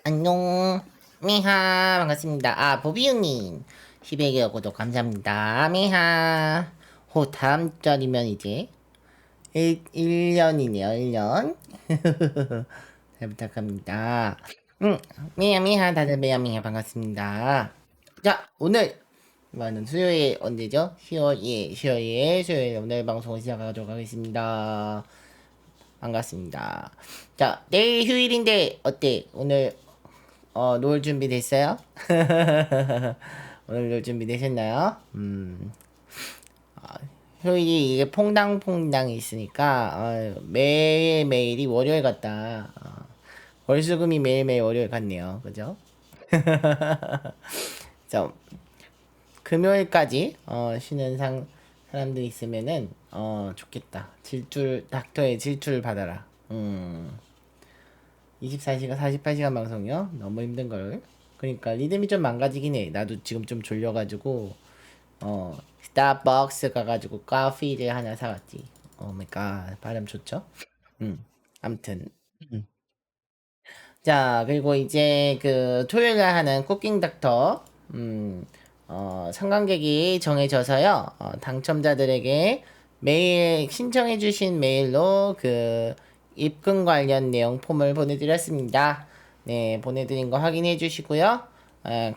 안녕. 미하, 반갑습니다. 보비유님. 11개월 구독 감사합니다. 미하. 다음 달이면 이제 1년이네요, 1년. 잘 부탁합니다. 응, 미하, 다들 미하, 반갑습니다. 자, 오늘, 이거는 수요일 언제죠? 10월, 예, 10월 수요일 오늘 방송을 시작하도록 하겠습니다. 반갑습니다. 자, 내일 휴일인데, 어때? 오늘 놀 준비 됐어요? 오늘 놀 준비 되셨나요? 휴일이 이게 퐁당퐁당 있으니까 매일매일이 월요일 같다. 월수금이 매일매일 월요일 같네요. 그죠? 그래서 금요일까지 쉬는 사람들이 있으면은 좋겠다. 닥터의 질투를 받아라. 24시간, 48시간 방송이요? 너무 힘든걸. 그러니까 리듬이 좀 망가지긴 해. 나도 지금 좀 졸려가지고 스타벅스 가가지고 커피를 하나 사왔지. 오 마이 갓. 발음 좋죠? 암튼. 자, 그리고 이제 그 토요일에 하는 쿠킹 닥터 상관객이 정해져서요. 당첨자들에게 메일 신청해주신 메일로 그 입금 관련 내용 폼을 보내드렸습니다. 네, 보내드린 거 확인해 주시고요.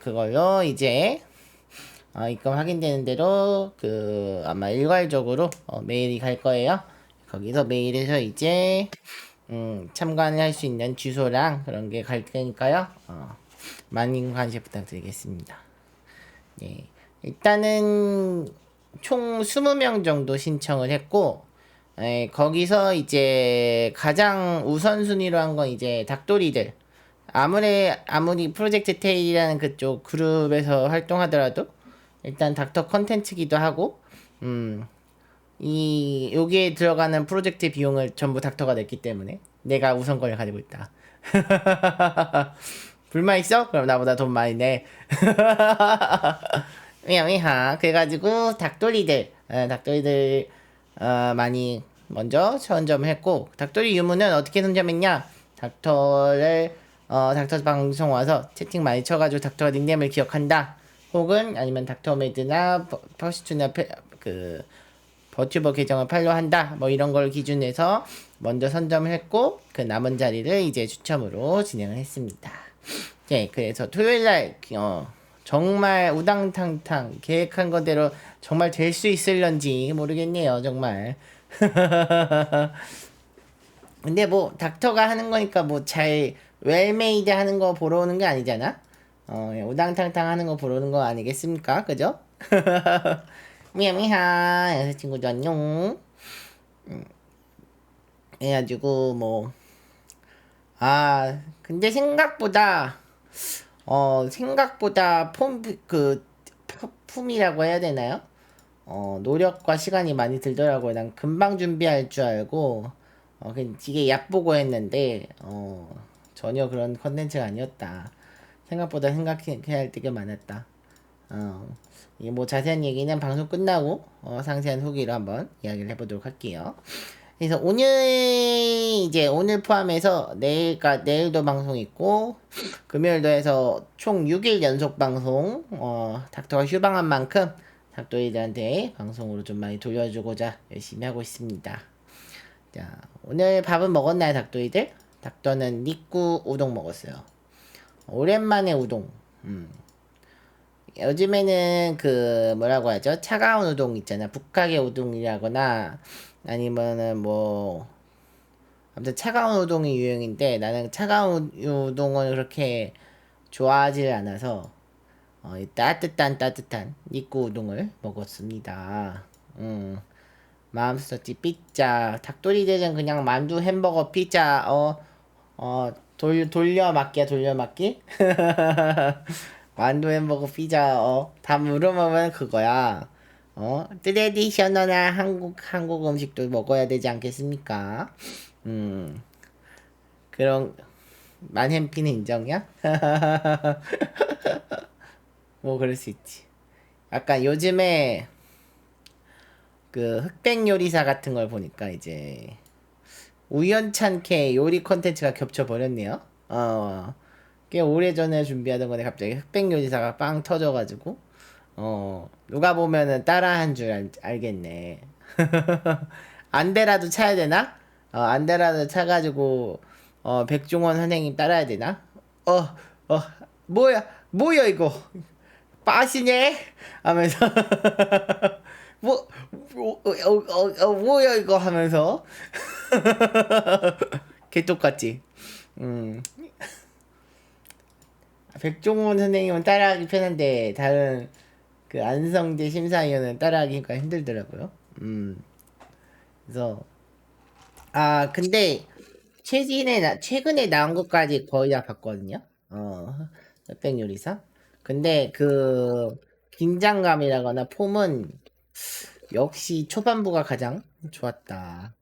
그걸로 이제 입금 확인되는 대로 그 아마 일괄적으로 메일이 갈 거예요. 거기서 메일에서 이제 참관을 할 수 있는 주소랑 그런 게 갈 테니까요. 많은 관심 부탁드리겠습니다. 네. 일단은 총 20명 정도 신청을 했고, 거기서 이제 가장 우선순위로 한 건 이제 닭도리들. 아무리 프로젝트 테일이라는 그쪽 그룹에서 활동하더라도, 일단 닥터 컨텐츠기도 하고, 음, 여기에 들어가는 프로젝트 비용을 전부 닥터가 냈기 때문에 내가 우선권을 가지고 있다. 불만 있어? 그럼 나보다 돈 많이 내. 미야 그래가지고 닭도리들 많이 먼저 선점했고, 닭도리 유무는 어떻게 선점했냐? 닥터 방송 와서 채팅 많이 쳐가지고 닥터 닉네임을 기억한다, 혹은 아니면 닥터메드나 퍼시투나 그 버튜버 계정을 팔로우한다, 뭐 이런 걸 기준해서 먼저 선점을 했고, 그 남은 자리를 이제 추첨으로 진행을 했습니다. 네, 그래서 토요일날 정말 우당탕탕 계획한 거대로 정말 될 수 있을런지 모르겠네요, 정말. 근데 뭐 닥터가 하는 거니까 뭐 잘 웰메이드 하는 거 보러 오는 게 아니잖아. 우당탕탕 하는 거 보러 오는 거 아니겠습니까? 그죠? 미야 여자친구도 안녕. 해가지고 뭐 근데 생각보다 품이라고 해야 되나요? 노력과 시간이 많이 들더라고요. 난 금방 준비할 줄 알고, 그냥 되게 얕보고 했는데, 전혀 그런 컨텐츠가 아니었다. 생각보다 생각해야 할 게 많았다. 이게 뭐 자세한 얘기는 방송 끝나고, 상세한 후기로 한번 이야기를 해보도록 할게요. 그래서 오늘 포함해서 내일도 방송 있고, 금요일도 해서 총 6일 연속 방송, 닥터가 휴방한 만큼 닥터이들한테 방송으로 좀 많이 돌려주고자 열심히 하고 있습니다. 자, 오늘 밥은 먹었나요, 닥터이들? 닥터는 니꾸 우동 먹었어요. 오랜만에 우동. 요즘에는 그 뭐라고 하죠? 차가운 우동 있잖아. 북각의 우동이라거나 아니면은 뭐 아무튼 차가운 우동이 유행인데, 나는 차가운 우동을 그렇게 좋아하지 않아서 따뜻한 니꾸 우동을 먹었습니다. 맘스터치 피자, 닭도리 대전 그냥 만두 햄버거 피자, 돌려막기 만두 햄버거 피자, 다 물어보면 그거야. 트레디셔널한 한국 음식도 먹어야 되지 않겠습니까? 음 그런 만햄피는 인정이야? 뭐 그럴 수 있지. 약간 요즘에 그 흑백 요리사 같은 걸 보니까 이제 우연찮게 요리 컨텐츠가 겹쳐 버렸네요. 꽤 오래전에 준비하던 건데 갑자기 흑백 요리사가 빵 터져가지고 누가 보면은 따라한 줄 알겠네. 안대라도 차야 되나? 안대라도 차가지고 백종원 선생님 따라야 되나? 어, 뭐야 이거? 빠시네? 하면서 뭐야 이거 하면서 개똑같지. 음. 백종원 선생님은 따라하기 편한데 다른 그 안성재 심사위원은 따라하기가 힘들더라고요. 그래서 근데 최근에 나온 것까지 거의 다 봤거든요. 흑백요리사. 근데 그 긴장감이라거나 폼은 역시 초반부가 가장 좋았다.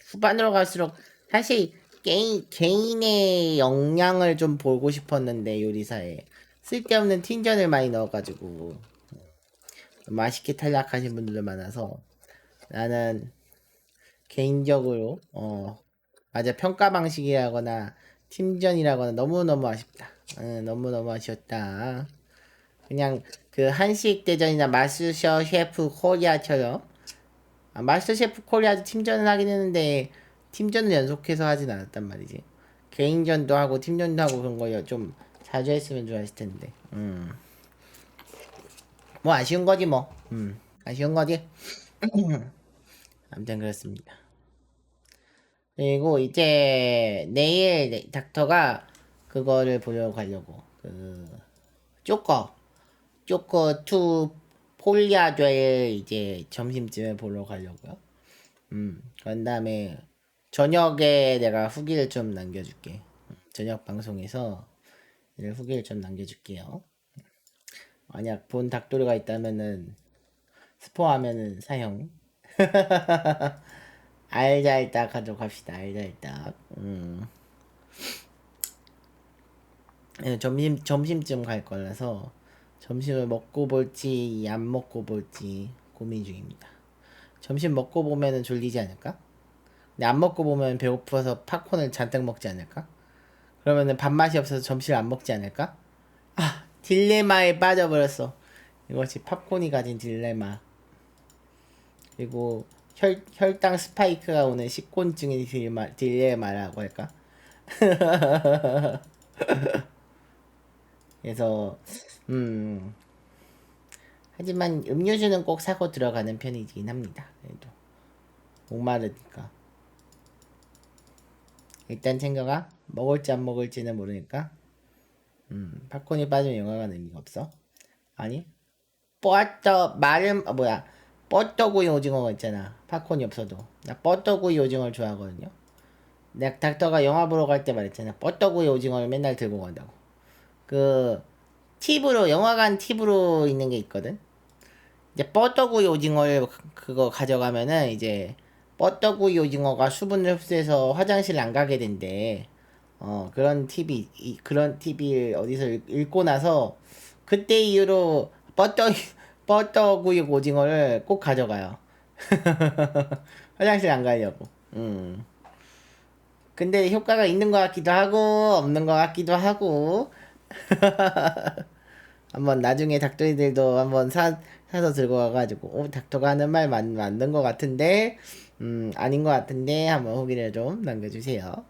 후반으로 갈수록 사실 개인의 역량을 좀 보고 싶었는데 요리사에 쓸데없는 틴전을 많이 넣어가지고 맛있게 탈락하신 분들도 많아서 나는 개인적으로 맞아 평가 방식이라거나 팀전이라거나 너무너무 아쉽다. 너무너무 아쉬웠다. 그냥 그 한식 대전이나 마스터 셰프 코리아처럼 마스터 셰프 코리아도 팀전을 하긴 했는데 팀전을 연속해서 하진 않았단 말이지. 개인전도 하고 팀전도 하고 그런 거 좀 자주 했으면 좋았을 텐데. 뭐 아쉬운 거지 뭐. 아쉬운 거지. 아무튼 그렇습니다. 그리고 이제 내일 닥터가 그거를 보러 가려고 쪼커 쪼커 2 폴리아드를 이제 점심쯤에 보러 가려고요. 그런 다음에 저녁에 내가 후기를 좀 남겨줄게. 저녁 방송에서 후기를 좀 남겨줄게요. 만약 본 닭도리가 있다면은 스포하면은 사형. 알잘딱 하도록 합시다. 알잘딱. 점심쯤 갈 거라서 점심을 먹고 볼지 안 먹고 볼지 고민 중입니다. 점심 먹고 보면은 졸리지 않을까? 근데 안 먹고 보면 배고파서 팝콘을 잔뜩 먹지 않을까? 그러면은 밥맛이 없어서 점심을 안 먹지 않을까? 딜레마에 빠져버렸어. 이것이 팝콘이 가진 딜레마. 그리고 혈당 스파이크가 오는 식곤증의 딜레마라고 할까? 그래서 음 하지만 음료수는 꼭 사고 들어가는 편이긴 합니다. 그래도 목마르니까 일단 챙겨가. 먹을지 안 먹을지는 모르니까. 팝콘이 빠지면 영화관 의미가 없어. 아니 뻐떡구이 오징어가 있잖아. 팝콘이 없어도 나 뻐떡구이 오징어를 좋아하거든요. 내가 닥터가 영화 보러 갈 때 말했잖아. 뻐떡구이 오징어를 맨날 들고 간다고. 그 팁으로 영화관 팁으로 있는 게 있거든. 이제 뻐떡구이 오징어를 그거 가져가면은 이제 뻐떡구이 오징어가 수분을 흡수해서 화장실 안 가게 된대. 그런 팁이 어디서 읽고 나서 그때 이후로 뻐떡구이 오징어를 꼭 가져가요. 화장실 안 가려고. 근데 효과가 있는 것 같기도 하고 없는 것 같기도 하고 한번 나중에 닭도리들도 한번 사서 들고 와가지고 닥터가 하는 말 맞는 것 같은데 아닌 것 같은데 한번 후기를 좀 남겨주세요.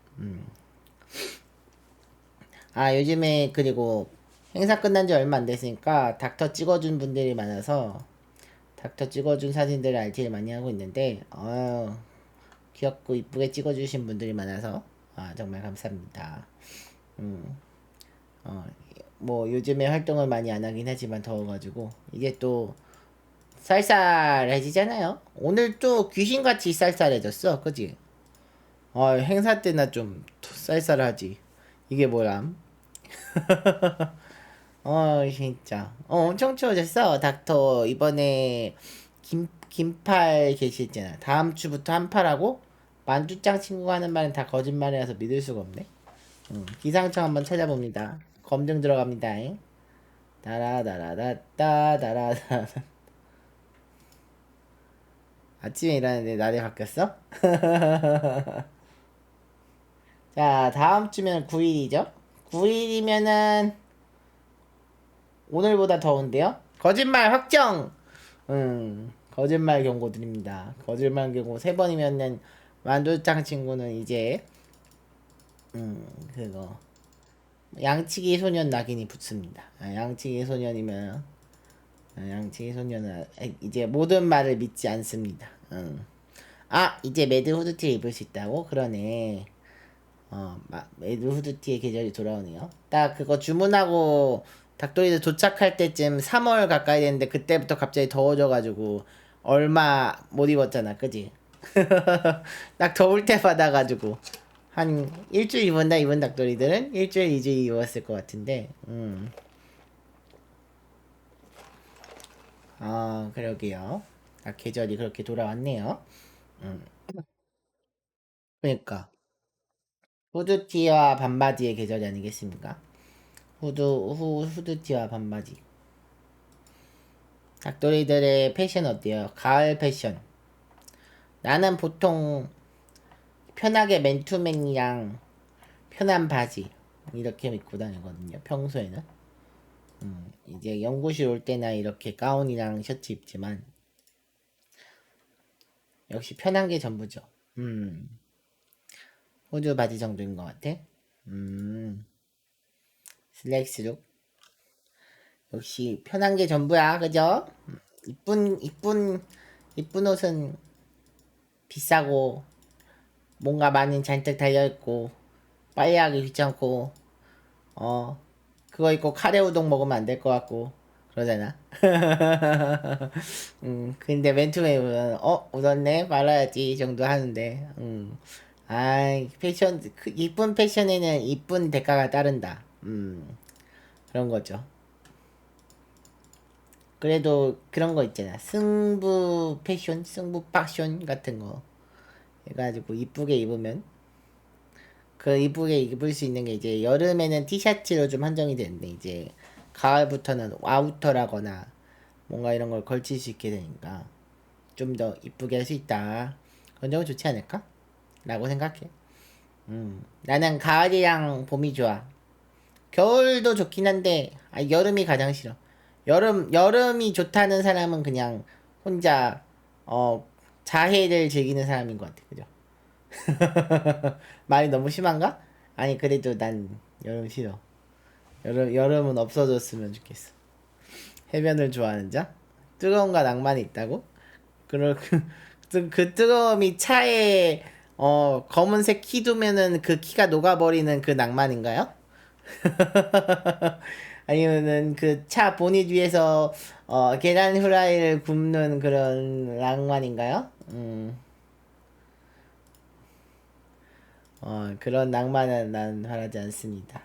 요즘에 그리고 행사 끝난 지 얼마 안 됐으니까 닥터 찍어준 분들이 많아서 닥터 찍어준 사진들을 RT를 많이 하고 있는데 귀엽고 이쁘게 찍어주신 분들이 많아서 정말 감사합니다. 음, 어, 뭐 요즘에 활동을 많이 안 하긴 하지만 더워가지고 이게 또 쌀쌀해지잖아요. 오늘 또 귀신같이 쌀쌀해졌어, 그지? 행사 때나 좀 쌀쌀하지. 이게 뭐람? 진짜. 엄청 추워졌어. 닥터 이번에 긴팔 게시했잖아. 다음 주부터 한팔하고 만주짱 친구가 하는 말은 다 거짓말이라서 믿을 수가 없네. 기상청 한번 찾아봅니다. 검증 들어갑니다. 다라다라다따 다라다. 아침에 일하는데 날이 바뀌었어? 자, 다음 주면 9일이죠? 9일이면은 오늘보다 더운데요? 거짓말 확정! 거짓말 경고 드립니다. 거짓말 경고 3번이면은 만두짱 친구는 이제 그거 양치기 소년 낙인이 붙습니다. 양치기 소년이면 양치기 소년은 이제 모든 말을 믿지 않습니다. 이제 매드 후드티 입을 수 있다고? 그러네. 매드 후드티의 계절이 돌아오네요. 딱 그거 주문하고 닭도리도 도착할 때쯤 3월 가까이 됐는데 그때부터 갑자기 더워져가지고 얼마 못 입었잖아, 그지? 딱 더울 때 받아가지고 한 일주일 입었나 입은 닭도리들은 일주일 이주일 입었을 것 같은데, 그러게요. 계절이 그렇게 돌아왔네요. 음, 그러니까 후드티와 반바지의 계절이 아니겠습니까? 후드티와 반바지. 닭도리들의 패션 어때요? 가을 패션. 나는 보통 편하게 맨투맨이랑 편한 바지 이렇게 입고 다니거든요. 평소에는. 이제 연구실 올 때나 이렇게 가운이랑 셔츠 입지만 역시 편한 게 전부죠. 음, 호주 바지 정도인 것 같아. 음, 슬랙스룩. 역시 편한 게 전부야, 그죠? 이쁜 옷은 비싸고 뭔가 많이 잔뜩 달려있고 빨래하기 귀찮고 어 그거 입고 카레 우동 먹으면 안 될 것 같고 그러잖아. 근데 맨투맨은 웃었네 말아야지 정도 하는데 패션 이쁜 패션에는 이쁜 대가가 따른다. 그런 거죠. 그래도 그런 거 있잖아. 승부 패션, 승부 패션 같은 거 해가지고 이쁘게 입으면 그 이쁘게 입을 수 있는 게 이제 여름에는 티셔츠로 좀 한정이 되는데 이제 가을부터는 아우터라거나 뭔가 이런 걸 걸칠 수 있게 되니까 좀 더 이쁘게 할 수 있다. 그런 점은 좋지 않을까? 라고 생각해. 나는 가을이랑 봄이 좋아. 겨울도 좋긴 한데 여름이 가장 싫어. 여름이 좋다는 사람은 그냥 혼자 어 자해를 즐기는 사람인 것 같아. 그죠? 말이 너무 심한가? 아니 그래도 난 여름 싫어. 여름은 없어졌으면 좋겠어. 해변을 좋아하는 자? 뜨거움과 낭만이 있다고? 그 뜨거움이 차에 검은색 키 두면은 그 키가 녹아버리는 그 낭만인가요? 아니면은 그 차 보닛 위에서 계란 후라이를 굽는 그런 낭만인가요? 그런 낭만은 난 바라지 않습니다.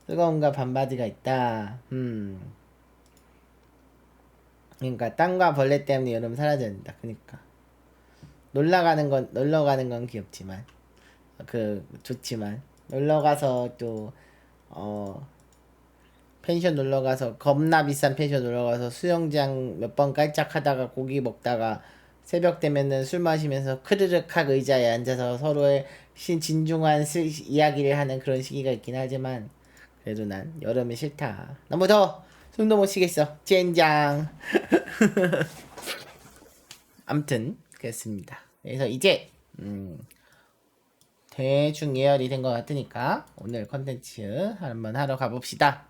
뜨거움과 반바지가 있다. 그러니까 땅과 벌레 때문에 여름 사라져야 된다. 그러니까 놀러 가는 건 귀엽지만 좋지만 놀러 가서 또 어 펜션 놀러 가서 겁나 비싼 펜션 놀러 가서 수영장 몇 번 깔짝하다가 고기 먹다가 새벽 되면은 술 마시면서 크르륵학 의자에 앉아서 서로의 진중한 이야기를 하는 그런 시기가 있긴 하지만 그래도 난 여름이 싫다. 너무 더워. 숨도 못 쉬겠어. 젠장. 암튼 그랬습니다. 그래서 이제 대충 예열이 된 것 같으니까 오늘 컨텐츠 한번 하러 가봅시다.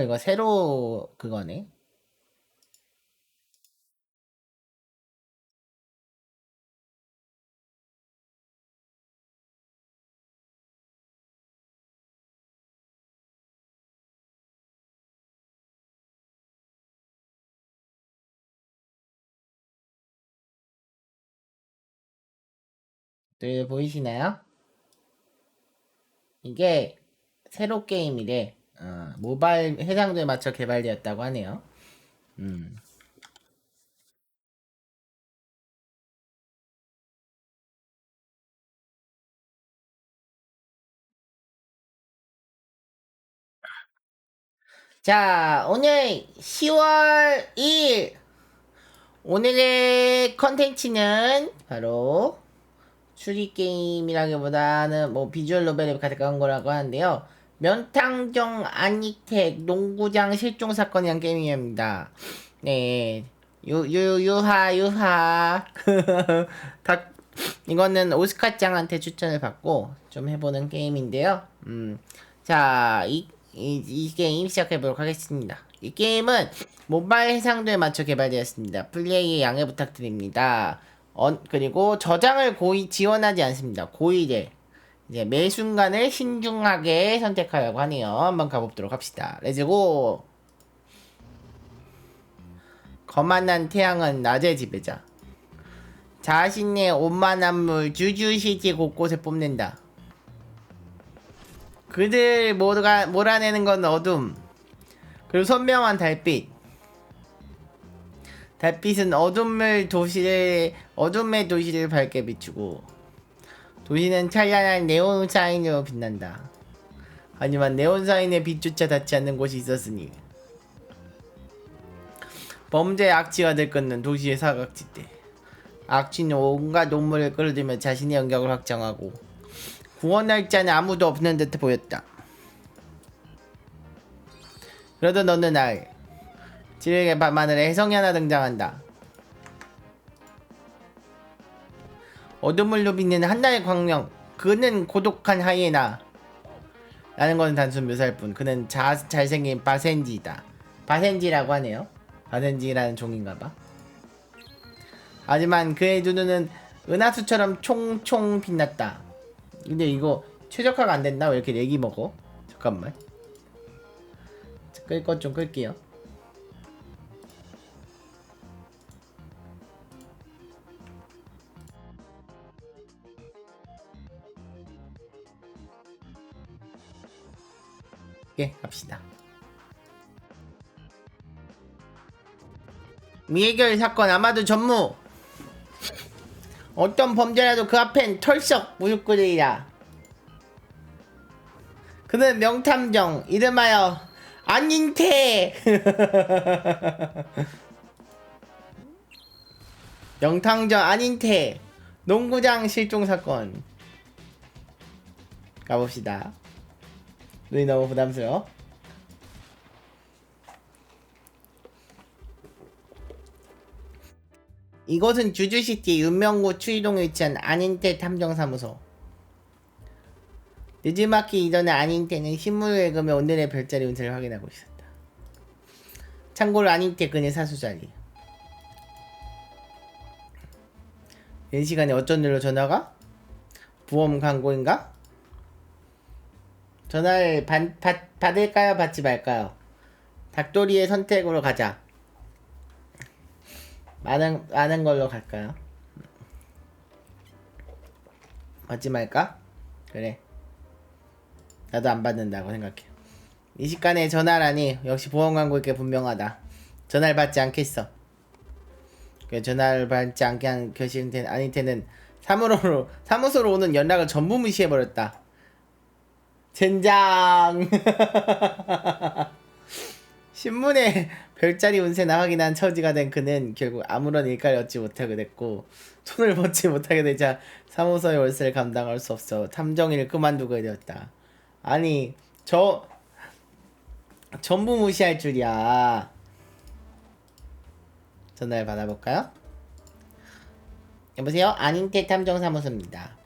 이거 새로 그거네. 네, 보이시나요? 이게 새로 게임이래. 모바일 해상도에 맞춰 개발되었다고 하네요. 음. 자, 오늘 10월 2일. 오늘의 컨텐츠는 바로 추리게임이라기보다는 뭐 비주얼 노벨에 가까운 거라고 하는데요. 면탕정 안익택 농구장 실종 사건이란 게임입니다. 네. 유하. 다, 이거는 오스카짱한테 추천을 받고 좀 해보는 게임인데요. 자, 이 게임 시작해보도록 하겠습니다. 이 게임은 모바일 해상도에 맞춰 개발되었습니다. 플레이에 양해 부탁드립니다. 그리고 저장을 고의 지원하지 않습니다. 고의를 이제 매 순간을 신중하게 선택하라고 하네요. 한번 가보도록 합시다. 렛츠고. 거만한 태양은 낮의 지배자. 자신의 오만한 물 주주시티 곳곳에 뽐낸다. 그들 모두가 몰아내는 건 어둠. 그리고 선명한 달빛. 달빛은 어둠의 도시를 밝게 비추고 도시는 찬란한 네온 사인으로 빛난다. 하지만 네온 사인의 빛조차 닿지 않는 곳이 있었으니 범죄의 악취가 들끓는 도시의 사각지대. 악취는 온갖 논문을 끌어들며 자신의 영역을 확장하고 구원할 자는 아무도 없는 듯 보였다. 그러던 어느 날 지뢰의 밤하늘에 혜성이 하나 등장한다. 어둠을 누비는 한나의 광명. 그는 고독한 하이에나. 라는 것은 단순 묘사일 뿐. 그는 잘생긴 바센지다. 바센지라고 하네요. 바센지라는 종인가봐. 하지만 그의 두 눈은 은하수처럼 총총 빛났다. 근데 이거 최적화가 안 됐나? 왜 이렇게 렉이 먹어? 잠깐만. 끌 것 좀 끌게요. 예, 갑시다. 미해결 사건 아마도 전무. 어떤 범죄라도 그 앞엔 털썩 무릎 꿇으리라. 그는 명탐정 이름하여 안인태. 명탐정 안인태 농구장 실종 사건. 가봅시다. 눈이 너무 부담스러워. 이곳은 주주시티 윤명구 추이동에 위치한 안인태 탐정사무소. 늦지막히 이전에 안인태는 신문을 읽으며 오늘의 별자리 운세를 확인하고 있었다. 참고로 안인태 그의 사수자리. 이 시간에 어쩐 일로 전화가? 부험 광고인가? 전화를 받을까요? 받지 말까요? 닭도리의 선택으로 가자. 많은 걸로 갈까요? 받지 말까? 그래. 나도 안 받는다고 생각해. 이 시간에 전화라니 역시 보험 광고일 분명하다. 전화를 받지 않겠어. 전화를 받지 않게 한 결심된 아니테는 사무소로 오는 연락을 전부 무시해버렸다. 젠장. 신문에 별자리 운세나 확인한 처지가 된 그는 결국 아무런 일가를 얻지 못하게 됐고 손을 뻗지 못하게 되자 사무소의 월세를 감당할 수 없어 탐정일을 그만두게 되었다. 아니 전부 무시할 줄이야. 전화를 받아볼까요? 여보세요? 안인태 탐정사무소입니다.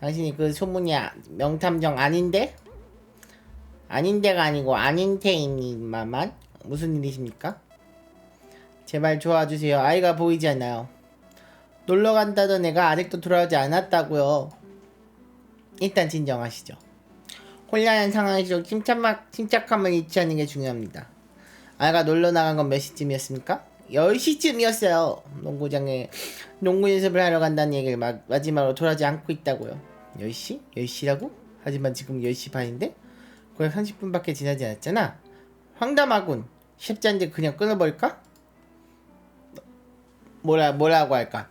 당신이 그 소문이 명탐정 아닌데? 아닌데가 아니고 안인태입니다만 무슨 일이십니까? 제발 도와주세요. 아이가 보이지 않나요? 놀러 간다던 애가 아직도 돌아오지 않았다고요. 일단 진정하시죠. 혼란한 상황에서 침착함을 잃지 않는 게 중요합니다. 아이가 놀러 나간 건 몇 시쯤이었습니까? 10시쯤이었어요. 농구장에 농구 연습을 하러 간다는 얘기를 마지막으로 돌아오지 않고 있다고요. 10시? 10시라고? 하지만 지금 10시 반인데? 거의 30분밖에 지나지 않았잖아. 황당하군. 쉽지않은데 그냥 끊어버릴까? 뭐라고 할까?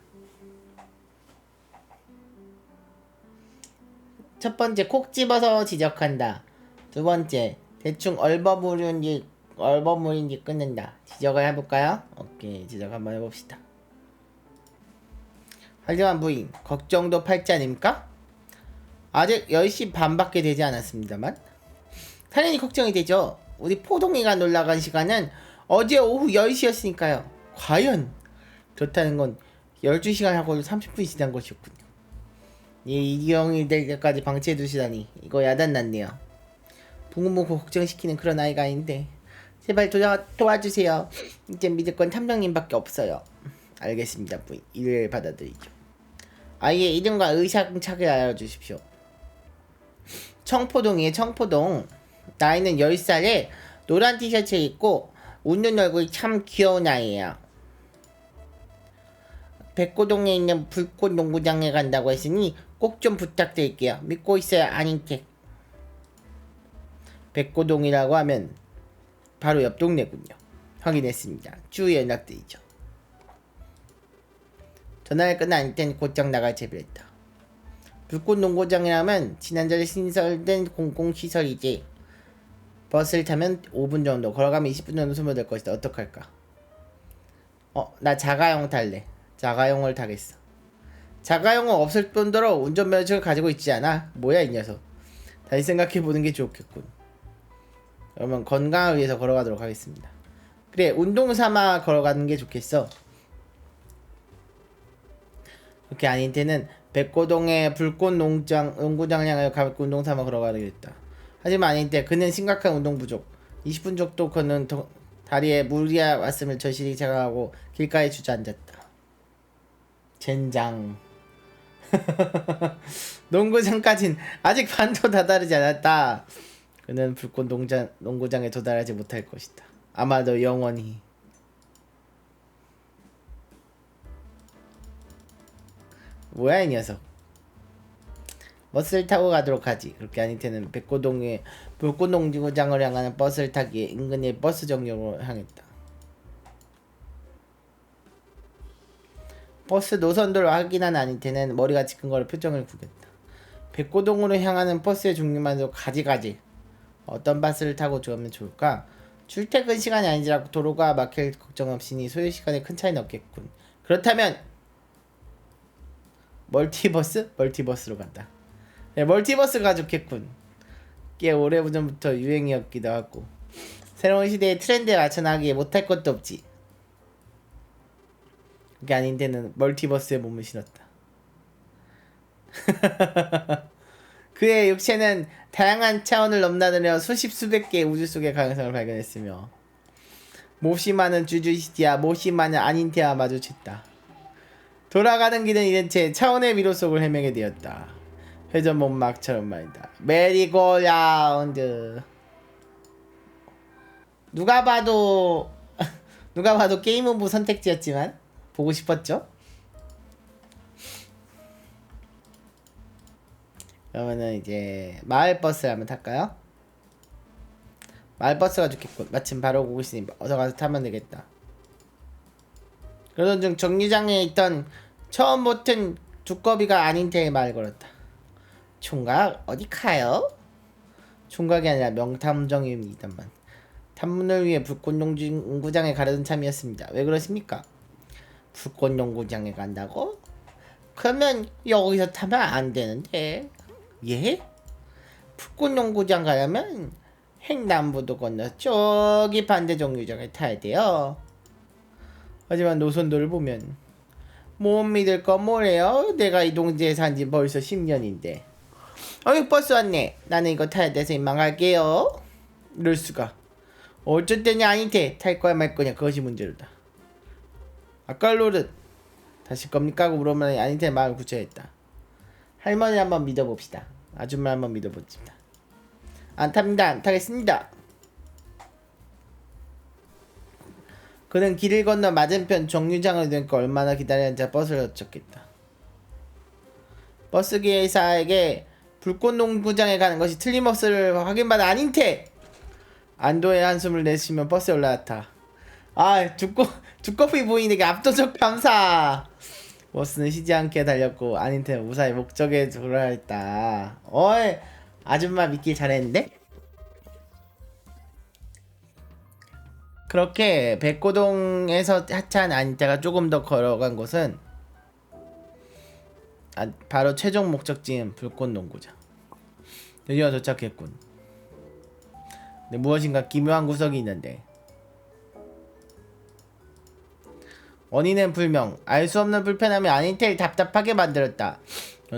첫 번째, 콕 집어서 지적한다. 두 번째, 대충 얼버무린지 끊는다. 지적을 해볼까요? 오케이, 지적 한번 해봅시다. 하지만 부인, 걱정도 팔자 아닙니까? 아직 10시 반밖에 되지 않았습니다만 당연히 걱정이 되죠. 우리 포동이가 놀러간 시간은 어제 오후 10시였으니까요. 과연 그렇다는 건 12시간 하고 30분이 지난 것이었군요. 이경이 될 때까지 방치해 두시다니 이거 야단났네요. 부모 걱정시키는 그런 아이가 아닌데 제발 도와주세요. 이제 믿을 건 탐정님밖에 없어요. 알겠습니다 부인. 이를 받아들이죠. 아이의 이름과 의상착을 알아주십시오. 청포동이에요. 청포동. 나이는 10살에 노란 티셔츠에 입고 웃는 얼굴이 참 귀여운 아이예요. 백고동에 있는 불꽃 농구장에 간다고 했으니 꼭 좀 부탁드릴게요. 믿고 있어요. 아닌택. 백고동이라고 하면 바로 옆 동네군요. 확인했습니다. 주 연락드리죠. 전화를 끊어 아닌텐 곧장 나갈 제비를 했다. 불꽃 농구장이라면 지난달에 신설된 공공시설이지. 버스를 타면 5분 정도, 걸어가면 20분 정도 소모될 것이다. 어떡할까? 나 자가용 탈래. 자가용을 타겠어. 자가용은 없을 뿐더러 운전면허증을 가지고 있지 않아? 뭐야 이 녀석. 다시 생각해보는 게 좋겠군. 그러면 건강을 위해서 걸어가도록 하겠습니다. 그래, 운동 삼아 걸어가는 게 좋겠어. 그렇게 아닌 때는 백고동의 불꽃 농구장 향하여 가볍게 운동 삼아 걸어가야겠다. 하지만 아닌 때 그는 심각한 운동 부족. 20분 정도 그는 다리에 물이 왔음을 절실히 생각하고 길가에 주저앉았다. 젠장. 농구장까진 아직 반도 다다르지 않았다. 그는 불꽃 농구장에 도달하지 못할 것이다. 아마도 영원히. 뭐야 이 녀석. 버스를 타고 가도록 하지. 그렇게 아닌 때는 백고동의 불꽃 농구장을 향하는 버스를 타기에 인근의 버스 정류장으로 향했다. 버스 노선도를 확인한 아닌테는 머리가 지끈거려 표정을 구겼다. 백고동으로 향하는 버스의 종류만으로 가지가지. 어떤 버스를 타고 들어가면 좋을까? 출퇴근 시간이 아니라 도로가 막힐 걱정 없으니 소요 시간에 큰 차이는 없겠군. 그렇다면 멀티버스로 간다. 네, 멀티버스가 좋겠군. 꽤 오래전부터 유행이었기도 하고 새로운 시대의 트렌드에 맞춰 나가기에 못할 것도 없지. 그게 아닌 데는 멀티버스에 몸을 실었다. 그의 육체는 다양한 차원을 넘나들며 수십 개의 우주 속의 가능성을 발견했으며 몹시 많은 주주시티와 몹시 많은 아닌테와 마주쳤다. 돌아가는 길은 이른 채 차원의 미로 속을 헤매게 되었다. 회전목막처럼 말이다. 메리고라운드. 누가 봐도 게임 오브 선택지였지만 보고 싶었죠? 그러면은 이제 마을버스를 한번 탈까요? 마을버스가 좋겠군. 마침 바로 오고 있으니 어서 가서 타면 되겠다. 그러던 중 정류장에 있던 처음 보던 두꺼비가 아닌테에 말을 걸었다. 총각 어디 가요? 총각이 아니라 명탐정입니다만 탐문을 위해 불꽃 농구장에 가려던 참이었습니다. 왜 그러십니까? 불꽃 농구장에 간다고? 그러면 여기서 타면 안 되는데. 예? 불꽃 농구장 가려면 횡단보도 건너 저기 반대 정류장에 타야 돼요. 하지만 노선도를 보면 못 믿을 건 뭐래요? 내가 이 동지에 산지 벌써 10년인데. 어이 버스 왔네. 나는 이거 타야 돼서 이만 갈게요. 이럴 수가. 어쩔 때냐 아닌데 탈 거야 말 거냐 그것이 문제로다. 아까 노릇 다시 겁니까? 하고 물어보면 아닌데 마음을 굳혀야 했다. 할머니 한번 믿어봅시다. 아줌마 한번 믿어봅시다. 안 탑니다. 안 타겠습니다. 그는 길을 건너 맞은편 정류장을 들고 얼마나 기다렸는지 버스를 놓쳤겠다. 버스 기사에게 불꽃 농구장에 가는 것이 틀림없음을 확인받아 아닌테 안도의 한숨을 내쉬며 버스에 올라왔다. 아 두꺼비 부인에게 압도적 감사. 버스는 쉬지 않게 달렸고 아닌테는 무사히 목적에 도달했다. 어이 아줌마 믿기 잘했는데? 그렇게 백고동에서 하차한 아니테가 조금 더 걸어간 곳은 바로 최종 목적지인 불꽃농구장. 드디어 도착했군. 근데 무엇인가 기묘한 구석이 있는데 원인은 불명. 알 수 없는 불편함이 아니테를 답답하게 만들었다.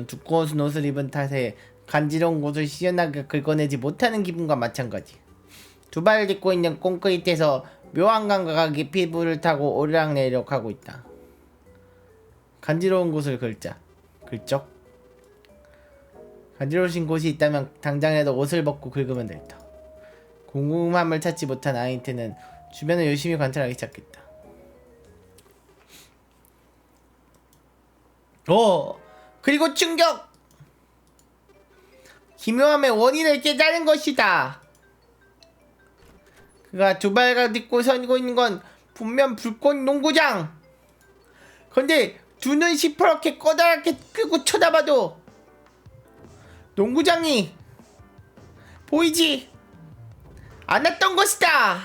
두꺼운 옷을 입은 탓에 간지러운 곳을 시원하게 긁어내지 못하는 기분과 마찬가지. 두 발을 딛고 있는 콘크리트에서 묘한 감각이 피부를 타고 오르락내리락 하고 있다. 간지러운 곳을 긁적. 간지러우신 곳이 있다면 당장이라도 옷을 벗고 긁으면 됐다. 궁금함을 찾지 못한 아인테는 주변을 열심히 관찰하기 시작했다. 그리고 충격! 기묘함의 원인을 깨달은 것이다. 그가 두 발을 딛고 서고 있는 건 분명 불꽃 농구장. 근데 두 눈 시퍼렇게 꺼다랗게 끄고 쳐다봐도 농구장이 보이지 않았던 것이다.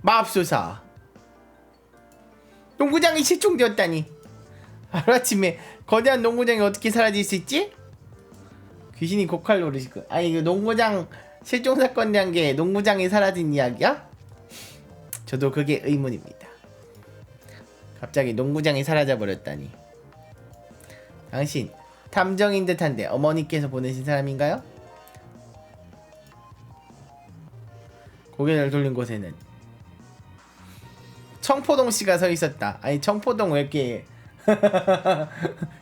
맙소사. 농구장이 실종되었다니. 하루아침에 거대한 농구장이 어떻게 사라질 수 있지? 귀신이 고칼 노리시고. 아니 이거 농구장 실종 사건이란 게 농구장이 사라진 이야기야? 저도 그게 의문입니다. 갑자기 농구장이 사라져 버렸다니. 당신 탐정인 듯한데 어머니께서 보내신 사람인가요? 고개를 돌린 곳에는 청포동 씨가 서 있었다. 아니 청포동 왜 이렇게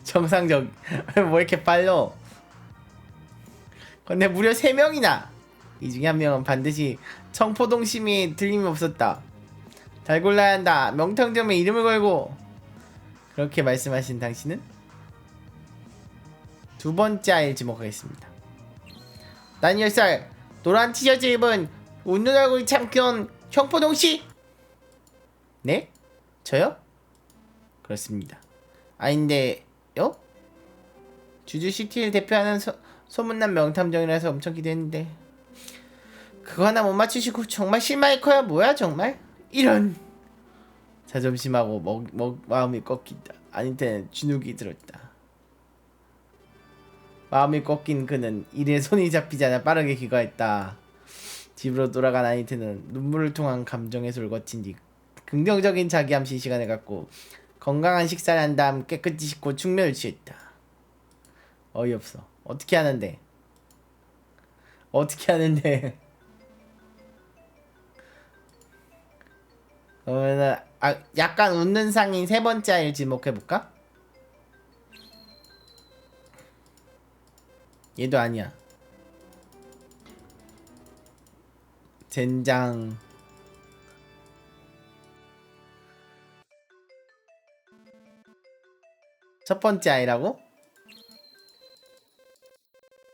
정상적 뭐 이렇게 빨로. 근데 무려 3명이나. 이 중에 한 명은 반드시 청포동 시민이 틀림이 없었다. 잘 골라야 한다. 명탐정의 이름을 걸고. 그렇게 말씀하신 당신은 두 번째 아이를 지목하겠습니다. 난 10살 노란 티셔츠 입은 웃는 얼굴이 참 귀여운 청포동씨. 네? 저요? 그렇습니다. 아닌데요? 주주시티를 대표하는 소문난 명탐정이라서 엄청 기대했는데 그거 하나 못 맞추시고 정말 실망이 커요. 뭐야 정말? 이런. 자존심하고 마음이 꺾인다. 아닌테는 주눅이 들었다. 마음이 꺾인 그는 일에 손이 잡히지 않아 빠르게 귀가했다. 집으로 돌아간 아닌테는 눈물을 통한 감정의 소를 거친 뒤 긍정적인 자기암시 시간을 갖고 건강한 식사를 한 다음 깨끗이 씻고 충면을 취했다. 어이없어. 어떻게 하는데? 그러면은 약간 웃는 상인 세 번째 아이를 지목해볼까? 얘도 아니야. 젠장. 첫 번째 아이라고?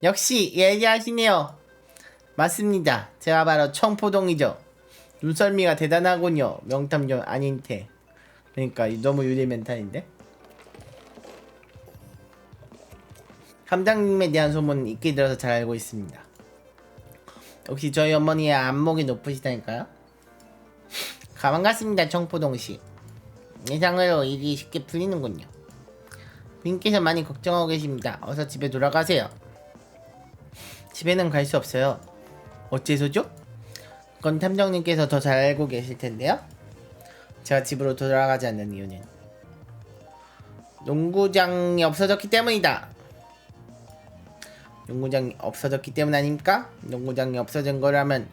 역시 예리하시네요. 맞습니다. 제가 바로 청포동이죠. 눈썰미가 대단하군요. 명탐정 아닌테. 그러니까 너무 유리 멘탈인데. 함장님에 대한 소문은 익히 들어서 잘 알고 있습니다. 역시 저희 어머니의 안목이 높으시다니까요. 가만 갔습니다. 청포동씨. 예상으로 일이 쉽게 풀리는군요. 부인께서 많이 걱정하고 계십니다. 어서 집에 돌아가세요. 집에는 갈 수 없어요. 어째서죠? 그건 탐정님께서 더 잘 알고 계실 텐데요. 제가 집으로 돌아가지 않는 이유는 농구장이 없어졌기 때문이다. 농구장이 없어졌기 때문 아닙니까? 농구장이 없어진 거라면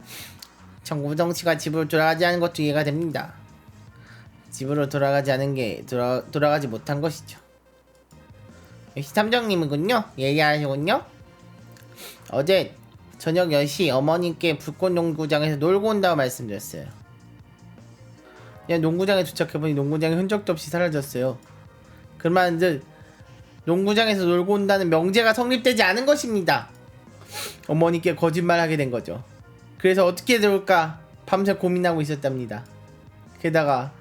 청구동씨가 집으로 돌아가지 않은 것도 이해가 됩니다. 집으로 돌아가지 않은 게 돌아가지 못한 것이죠. 역시 탐정님이군요. 예리하시군요. 어제 저녁 10시 어머님께 불꽃농구장에서 놀고 온다고 말씀드렸어요. 그냥 농구장에 도착해보니 농구장에 흔적도 없이 사라졌어요. 그만들 농구장에서 놀고 온다는 명제가 성립되지 않은 것입니다. 어머니께 거짓말하게 된 거죠. 그래서 어떻게 들어올까 밤새 고민하고 있었답니다. 게다가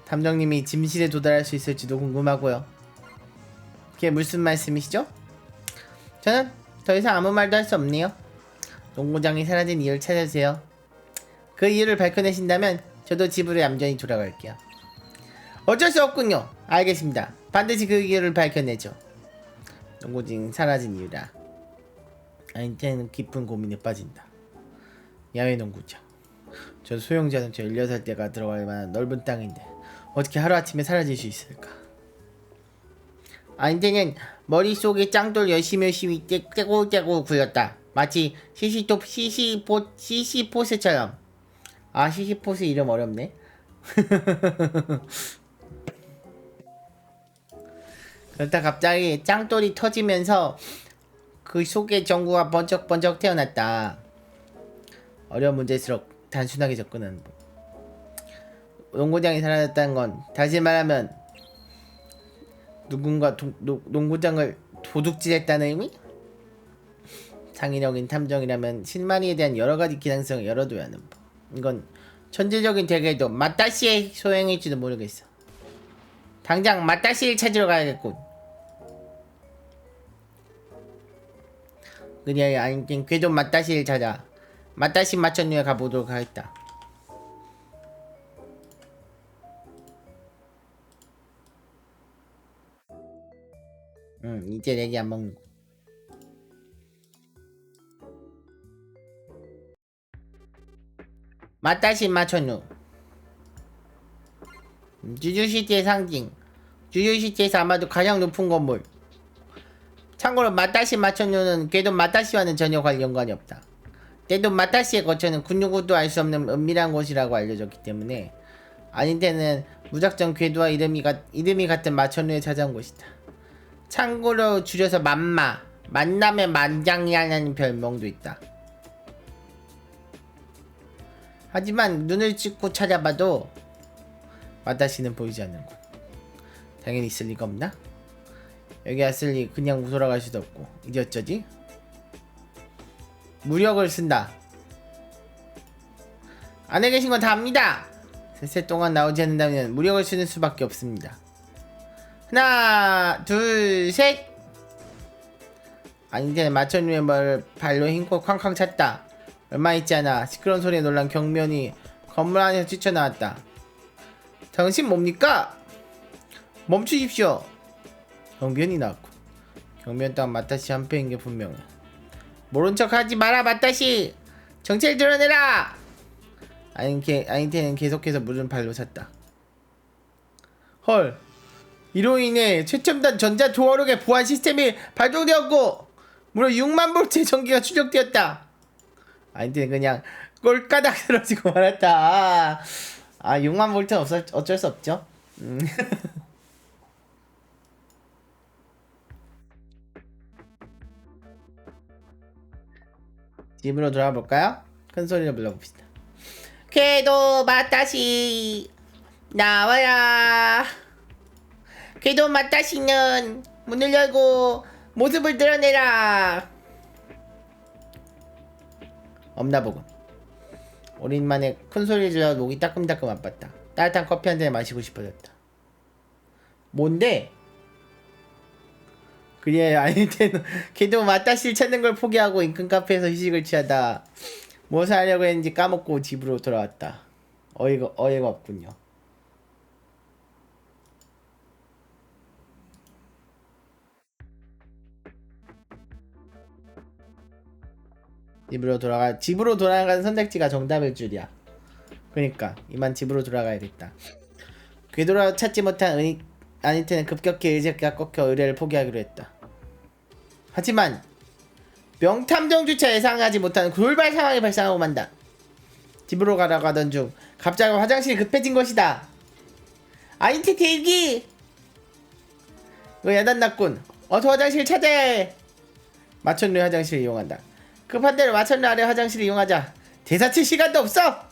탐정님이 짐실에 도달할 수 있을지도 궁금하고요. 그게 무슨 말씀이시죠? 저는 더 이상 아무 말도 할 수 없네요. 농구장이 사라진 이유를 찾아주세요. 그 이유를 밝혀내신다면 저도 집으로 얌전히 돌아갈게요. 어쩔 수 없군요. 알겠습니다. 반드시 그 이유를 밝혀내죠. 농구진 사라진 이유라. 아인테는 깊은 고민에 빠진다. 야외 농구장. 저 소형자동차 16대가 들어갈 만한 넓은 땅인데 어떻게 하루아침에 사라질 수 있을까? 아인테는 머릿속에 짱돌 열심히 떼고 굴렸다. 마치 시시포스처럼. 아, 시시포스 이름 어렵네. 그러다 갑자기 짱돌이 터지면서 그 속에 전구가 번쩍번쩍 태어났다. 어려운 문제일수록 단순하게 접근하는 법. 농구장이 사라졌다는 건 다시 말하면 누군가 농구장을 도둑질했다는 의미? 창의적인 탐정이라면 신마니에 대한 여러가지 기능성을 열어둬야 하는 법. 이건 천재적인 대결도 마따시의 소행일지도 모르겠어. 당장 마따시를 찾으러 가야겠군. 그녀의 아닌텐 궤도 마따시를 찾아 마따시 마천루에 가보도록 하겠다. 이제 내기 안 먹는 거. 마따시 마천루. 주주시티의 상징. 주주시티에서 아마도 가장 높은 건물. 참고로 마따시 마천루는 궤도 마따시와는 전혀 연관이 없다. 때도 마따시의 거처는 그 누구도 알 수 없는 은밀한 곳이라고 알려졌기 때문에 아닌테는 무작정 궤도와 이름이 같은 마천루에 찾아온 곳이다. 참고로 줄여서 만남의 만장이라는 별명도 있다. 하지만 눈을 찍고 찾아봐도 마따시는 보이지 않는군. 당연히 있을 리가 없나? 여기 왔으니 그냥 돌아갈 수도 없고 이제 어쩌지? 무력을 쓴다. 안에 계신 건 다 압니다. 셋 동안 나오지 않는다면 무력을 쓰는 수밖에 없습니다. 하나 둘 셋. 아닌데 마천루의 말을 발로 힘껏 쾅쾅 찼다. 얼마 있지 않아 시끄러운 소리에 놀란 경면이 건물 안에서 뛰쳐나왔다. 당신 뭡니까? 멈추십시오. 경변이 나왔고 경변 또한 마따시 한패인 게 분명해. 모른 척 하지 마라 마따시. 정체를 드러내라. 아닌테는 계속해서 물은 발로 찼다. 헐. 이로 인해 최첨단 전자 조화력의 보안 시스템이 발동되었고 무려 6만 볼트의 전기가 추적되었다. 아닌테는 그냥 꼴까닥 쓰러지고 말았다. 6만 볼트는 어쩔 수 없죠. 집으로 돌아가 볼까요? 큰 소리로 불러봅시다. 궤도 마따시 나와라. 궤도 마따시는 문을 열고 모습을 드러내라. 없나 보군. 오랜만에 큰 소리를 질러 목이 따끔따끔 아팠다. 따뜻한 커피 한 잔 마시고 싶어졌다. 뭔데? 그래 아닌테는 걔도 마따시를 찾는 걸 포기하고 인근 카페에서 휴식을 취하다 무엇을 하려고 했는지 까먹고 집으로 돌아왔다. 어이가 없군요. 집으로 돌아가는 선택지가 정답일 줄이야. 그러니까 이만 집으로 돌아가야겠다. 궤도라 찾지 못한 아닌테는 급격히 의지가 꺾여 의뢰를 포기하기로 했다. 하지만 명탐정조차 예상하지 못한 돌발 상황이 발생하고 만다. 집으로 가던 중 갑자기 화장실이 급해진 것이다. 아닌테 대기! 이거 야단났군. 어서 화장실 찾아야 해. 마천루의 화장실을 이용한다. 급한 대로 마천루 아래 화장실을 이용하자. 대사칠 시간도 없어!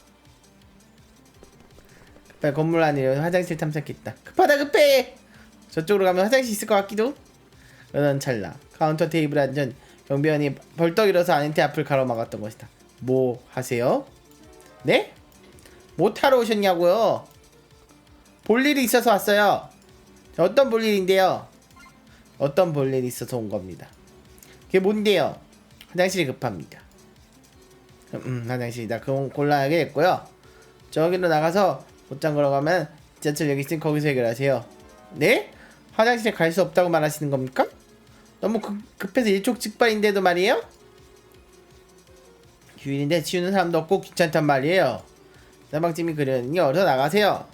빨리 건물 안에 화장실 탐색했다. 급하다 급해! 저쪽으로 가면 화장실 있을 것 같기도. 그러던 찰나 카운터 테이블에 앉은 경비원이 벌떡 일어서 아닌테 앞을 가로막았던 것이다. 뭐 하세요? 네? 뭐 타러 오셨냐고요? 볼일이 있어서 왔어요. 어떤 볼일인데요? 어떤 볼일이 있어서 온 겁니다. 그게 뭔데요? 화장실이 급합니다. 화장실이다. 그건 곤란하게 됐고요. 저기로 나가서 곧장 걸어가면 지하철역이 있으니 거기서 해결하세요. 네? 화장실에 갈 수 없다고 말하시는 겁니까? 너무 급해서 일촉즉발인데도 말이에요? 휴일인데 치우는 사람도 없고 귀찮단 말이에요. 나방찜이 그러니 어서 나가세요.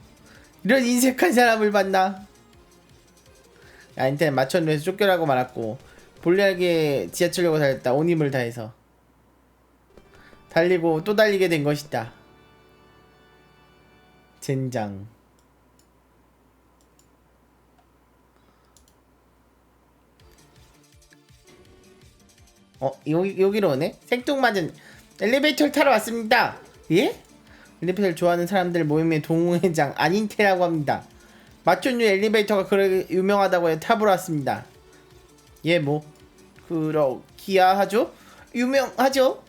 이런 인색한 사람을 봤나? 나한테는 마천루에서 쫓겨나고 말았고 본래하게 지하철역을 달렸다. 온 힘을 다해서 달리고 또 달리게 된 것이다. 젠장. 여기로 오네? 생뚱맞은 엘리베이터를 타러 왔습니다. 예? 엘리베이터를 좋아하는 사람들 모임의 동회장 안인태라고 합니다. 마천루 엘리베이터가 그렇게 유명하다고 해 타보러 왔습니다. 예, 뭐 그렇기야 하죠? 유명하죠?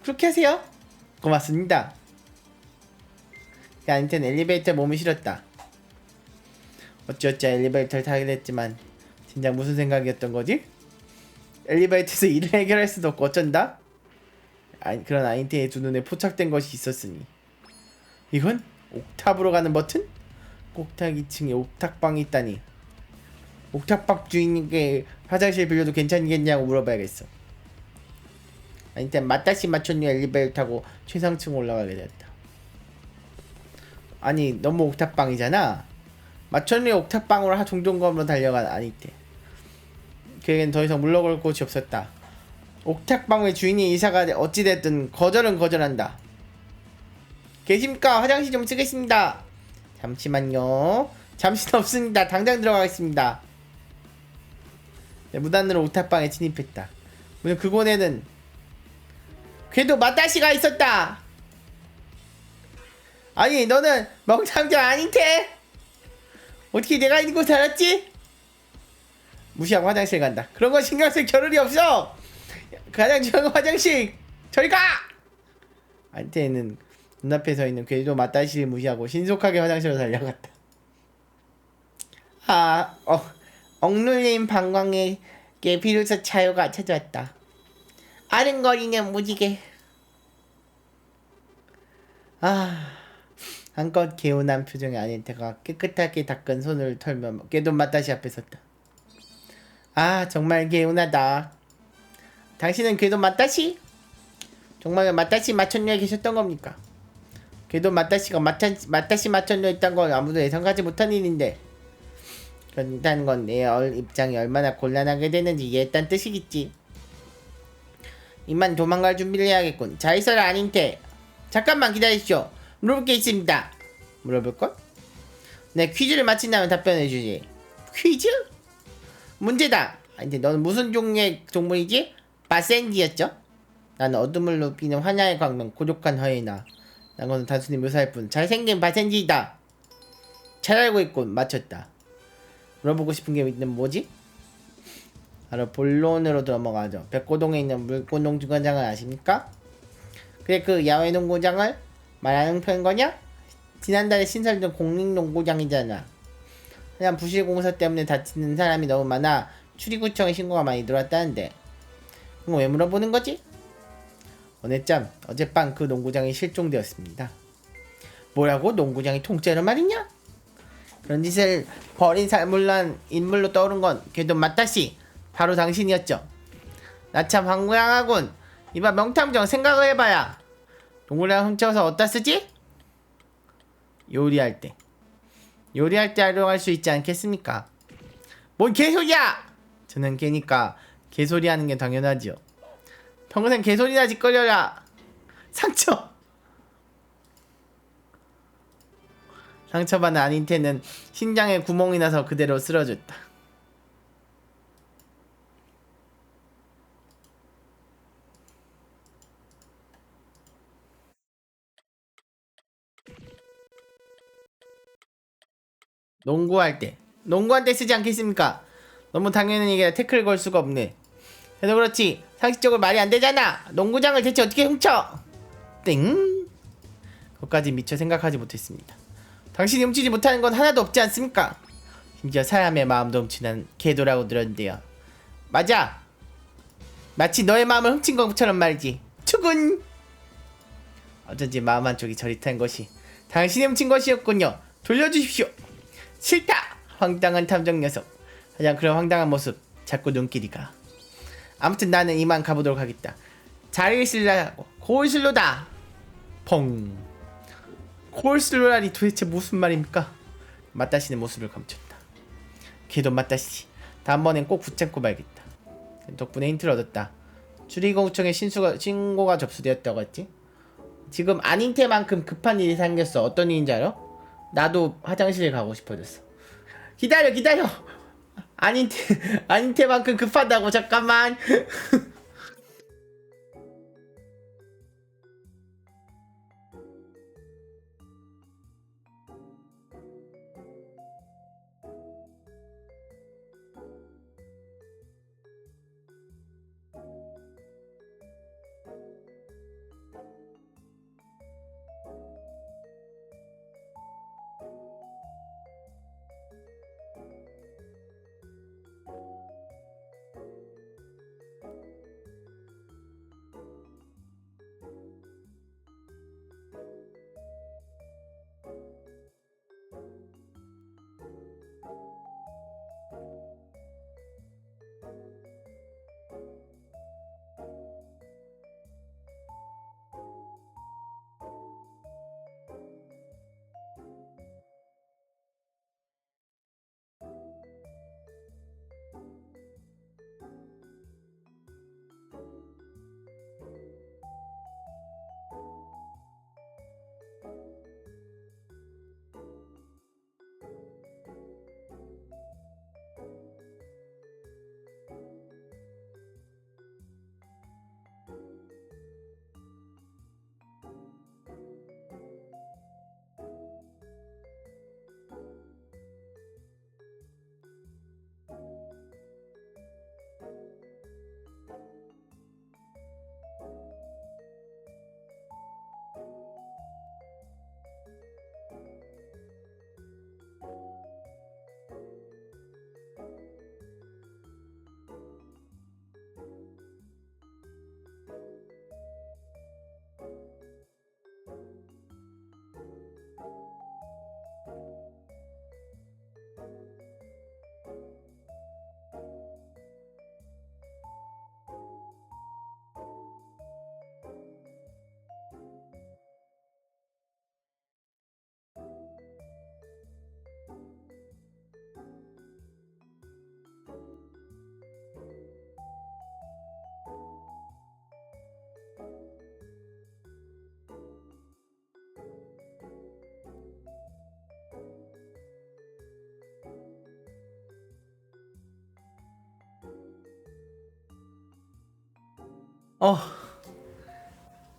그렇게 하세요. 고맙습니다. 안인태는 엘리베이터에 몸이 실었다. 어찌어찌 엘리베이터를 타게 됐지만 진작 무슨 생각이었던 거지? 엘리베이터에서 일을 해결할 수도 없고 어쩐다? 그런 아인테의 두 눈에 포착된 것이 있었으니 이건? 옥탑으로 가는 버튼? 꼭딱 2층에 옥탑방이 있다니. 옥탑방 주인님께 화장실 빌려도 괜찮겠냐고 물어봐야겠어. 아인테는 마따시 마천루 엘리베이터 타고 최상층 올라가게 되었다. 아니 너무 옥탑방이잖아. 마천루의 옥탑방으로 종종 검으로 달려간 아인테. 그에겐 더 이상 물러갈 곳이 없었다. 옥탑방의 주인이 이사가 어찌됐든 거절은 거절한다. 계십니까? 화장실 좀 쓰겠습니다. 잠시만요. 잠시는 없습니다. 당장 들어가겠습니다. 네, 무단으로 옥탑방에 진입했다. 무슨 그곳에는 궤도 마따시가 있었다. 아니 너는 멍청자 아닌데? 어떻게 내가 있는 곳에 알았지? 무시하고 화장실 간다. 그런 거 신경 쓸 겨를이 없어. 가장 중요한 화장실. 저리 가. 안테는 눈앞에 서 있는 궤도 마따시를 무시하고 신속하게 화장실로 달려갔다. 억눌린 방광에게 비로소 자유가 찾아왔다. 아른거리는 무지개. 한껏 개운한 표정의 아닌테가 깨끗하게 닦은 손을 털며 궤도 마따시 앞에 섰다. 정말 개운하다. 당신은 궤도 마따시? 정말 마따시 마천루에 계셨던 겁니까? 궤도 마따시가 마따시 마천루에 있다는 건 아무도 예상하지 못한 일인데 그렇다는 건 내 입장이 얼마나 곤란하게 되는지 이해했단 뜻이겠지. 이만 도망갈 준비를 해야겠군. 잘 있어라 아닌테. 잠깐만 기다리시오. 물어볼 게 있습니다. 물어볼걸? 네, 퀴즈를 마친다면 답변해주지. 퀴즈? 문제다. 근데 너는 무슨 종류의 동물이지? 바센지였죠? 나는 어둠을 높이는 환야의 광명 고독한 하이에나. 난 것은 단순히 묘사할 뿐 잘생긴 바센지이다. 잘 알고 있군. 맞췄다. 물어보고 싶은 게 있는 뭐지? 바로 본론으로 넘어가죠. 백고동에 있는 물고농 주관장을 아십니까? 그래 그 야외 농구장을 말하는 편 거냐? 지난달에 신설된 공립농구장이잖아. 그냥 부실공사 때문에 다치는 사람이 너무 많아 출입구청에 신고가 많이 들어왔다는데 그럼 왜 물어보는 거지? 어젯밤 그 농구장이 실종되었습니다. 뭐라고? 농구장이 통째로 말이냐? 그런 짓을 벌인 살물란 인물로 떠오른 건 궤도 마따시 바로 당신이었죠. 나 참 황당하군. 이봐 명탐정 생각을 해봐야 농구장 훔쳐서 어디다 쓰지? 요리할 때 활용할 수 있지 않겠습니까? 뭔 개소리야! 저는 개니까 개소리 하는 게 당연하지요. 평생 개소리나 짓거려라. 상처받은 아닌테는 심장에 구멍이 나서 그대로 쓰러졌다. 농구할 때 쓰지 않겠습니까? 너무 당연한 얘기라 태클을 걸 수가 없네. 그래서 그렇지 상식적으로 말이 안 되잖아. 농구장을 대체 어떻게 훔쳐? 땡. 그것까지 미처 생각하지 못했습니다. 당신이 훔치지 못하는 건 하나도 없지 않습니까? 심지어 사람의 마음도 훔치는 궤도라고 들었는데요. 맞아. 마치 너의 마음을 훔친 것처럼 말이지. 추군. 어쩐지 마음 한쪽이 저릿한 것이 당신이 훔친 것이었군요. 돌려주십시오. 싫다. 황당한 탐정 녀석. 하지만 그런 황당한 모습 자꾸 눈길이 가. 아무튼 나는 이만 가보도록 하겠다. 자리를 쓸라고 고울슬로다. 펑. 고울슬로라니 도대체 무슨 말입니까? 마따시는 모습을 감췄다. 걔도 마따시. 다음번엔 꼭 붙잡고 말겠다. 덕분에 힌트를 얻었다. 추리구청에 신고가 접수되었다고 했지? 지금 아닌테만큼 급한 일이 생겼어. 어떤 일인지 알아? 나도 화장실에 가고 싶어졌어. 기다려. 아닌테만큼 급하다고. 잠깐만.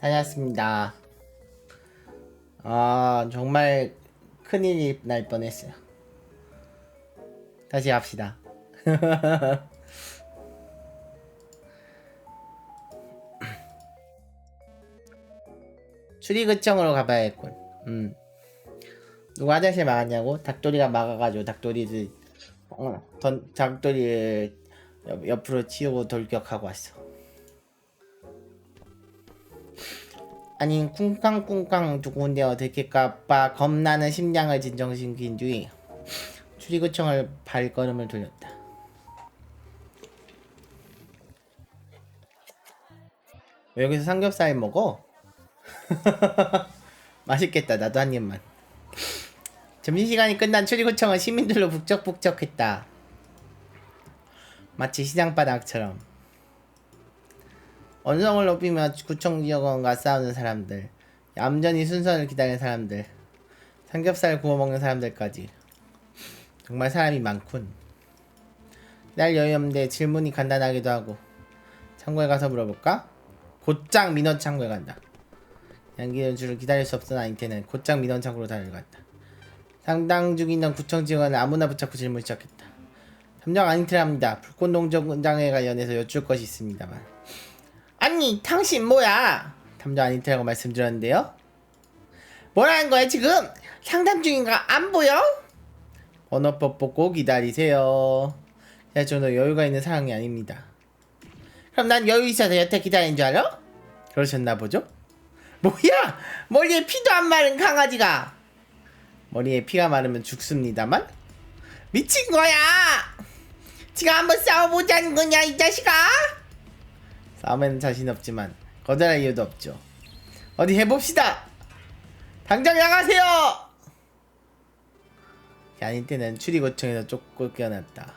다녀왔습니다. 정말 큰일이 날 뻔했어요. 다시 합시다. 추리구청으로 가봐야겠군. 누가 화장실 막았냐고? 닭도리가 막아가지고 닭도리를 옆으로 치우고 돌격하고 왔어. 아니 쿵쾅쿵쾅 두군데어 들킬까봐 겁나는 심장을 진정시킨 뒤 추리구청을 발걸음을 돌렸다. 왜 여기서 삼겹살 먹어? 맛있겠다. 나도 한 입만. 점심시간이 끝난 추리구청은 시민들로 북적북적했다. 마치 시장바닥처럼. 언성을 높이며 구청직원과 싸우는 사람들, 얌전히 순서를 기다리는 사람들, 삼겹살 구워 먹는 사람들까지. 정말 사람이 많군. 날 여유 없는데 질문이 간단하기도 하고. 창고에 가서 물어볼까? 곧장 민원 창고에 간다. 양기는 줄을 기다릴 수 없던 아인테는 곧장 민원 창고로 달려갔다. 상당 중 있는 구청 직원은 아무나 붙잡고 질문을 시작했다. 탐정 아인테랍니다. 불꽃농장에 관련해서 여쭐 것이 있습니다만. 아니 당신 뭐야? 탐정 아닌테라고 말씀드렸는데요. 뭐라는 거야 지금? 상담 중인가? 안 보여? 번호법 보고 기다리세요. 제가 좀 더 여유가 있는 상황이 아닙니다. 그럼 난 여유 있어서 여태 기다린 줄 알아? 그러셨나 보죠? 뭐야! 머리에 피도 안 마른 강아지가! 머리에 피가 마르면 죽습니다만? 미친 거야! 지가 한번 싸워보자는 거냐 이 자식아! 싸움에는 자신 없지만 거절할 이유도 없죠. 어디 해봅시다! 당장 나가세요! 아닌 때는 추리고청에서 쫓겨났다.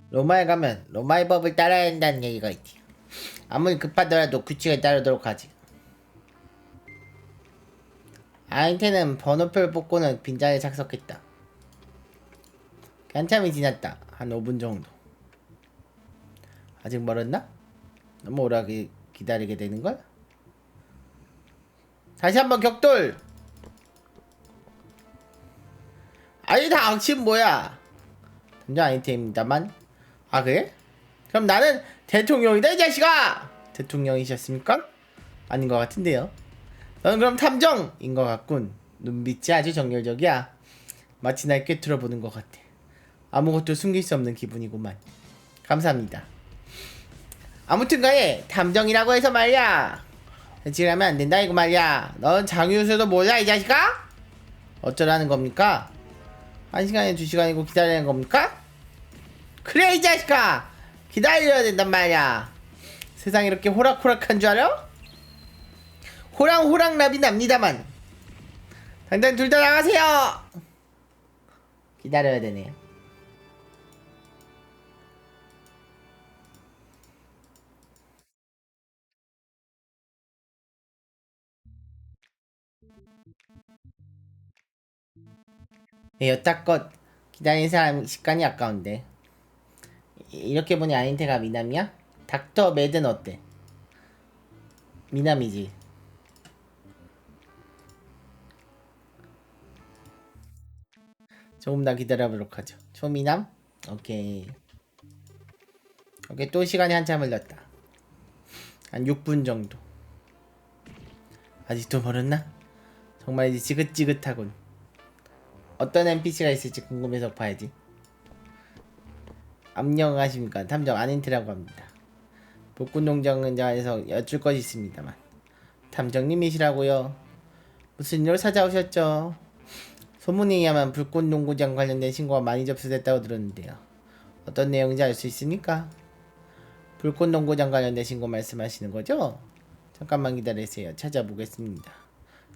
로마에 가면 로마의 법을 따라야 한다는 얘기가 있지. 아무리 급하더라도 규칙을 따르도록 하지. 아인테는 번호표를 뽑고는 빈자리에 착석했다. 한참이 지났다. 한 5분 정도. 아직 멀었나? 너무 오래 기다리게 되는걸? 다시 한번 격돌! 아니 당신 뭐야? 담당 아인테입니다만. 아 그래? 그럼 나는 대통령이다 이 자식아! 대통령이셨습니까? 아닌 것 같은데요. 너는 그럼 탐정인 것 같군. 눈빛이 아주 정열적이야. 마치 날 꿰뚫어보는 것 같아. 아무것도 숨길 수 없는 기분이구만. 감사합니다. 아무튼간에 탐정이라고 해서 말이야. 지랄하면 안 된다 이거 말이야. 넌 장유수도 몰라 이 자식아? 어쩌라는 겁니까? 1시간에 2시간이고 기다리는 겁니까? 그래 이 자식아! 기다려야 된단 말이야. 세상이 이렇게 호락호락한 줄 알아? 호랑호랑납이 납니다만. 당장 둘 다 나가세요! 기다려야 되네요. 네, 여태껏 기다린 사람 시간이 아까운데. 이렇게 보니 아인테가 미남이야? 닥터 매드는 어때? 미남이지. 조금 더 기다려보도록 하죠. 초미남? 오케이. 오케이, 또 시간이 한참 흘렀다. 한 6분 정도. 아직도 멀었나? 정말 이제 지긋지긋하군. 어떤 NPC가 있을지 궁금해서 봐야지. 안녕하십니까. 탐정 아닌트라고 합니다. 복군농장에서 여쭐 것이 있습니다만. 탐정님이시라고요? 무슨 일로 찾아오셨죠? 소문에 의하면 불꽃농구장 관련된 신고가 많이 접수됐다고 들었는데요. 어떤 내용인지 알 수 있습니까? 불꽃농구장 관련된 신고 말씀하시는 거죠? 잠깐만 기다리세요. 찾아보겠습니다.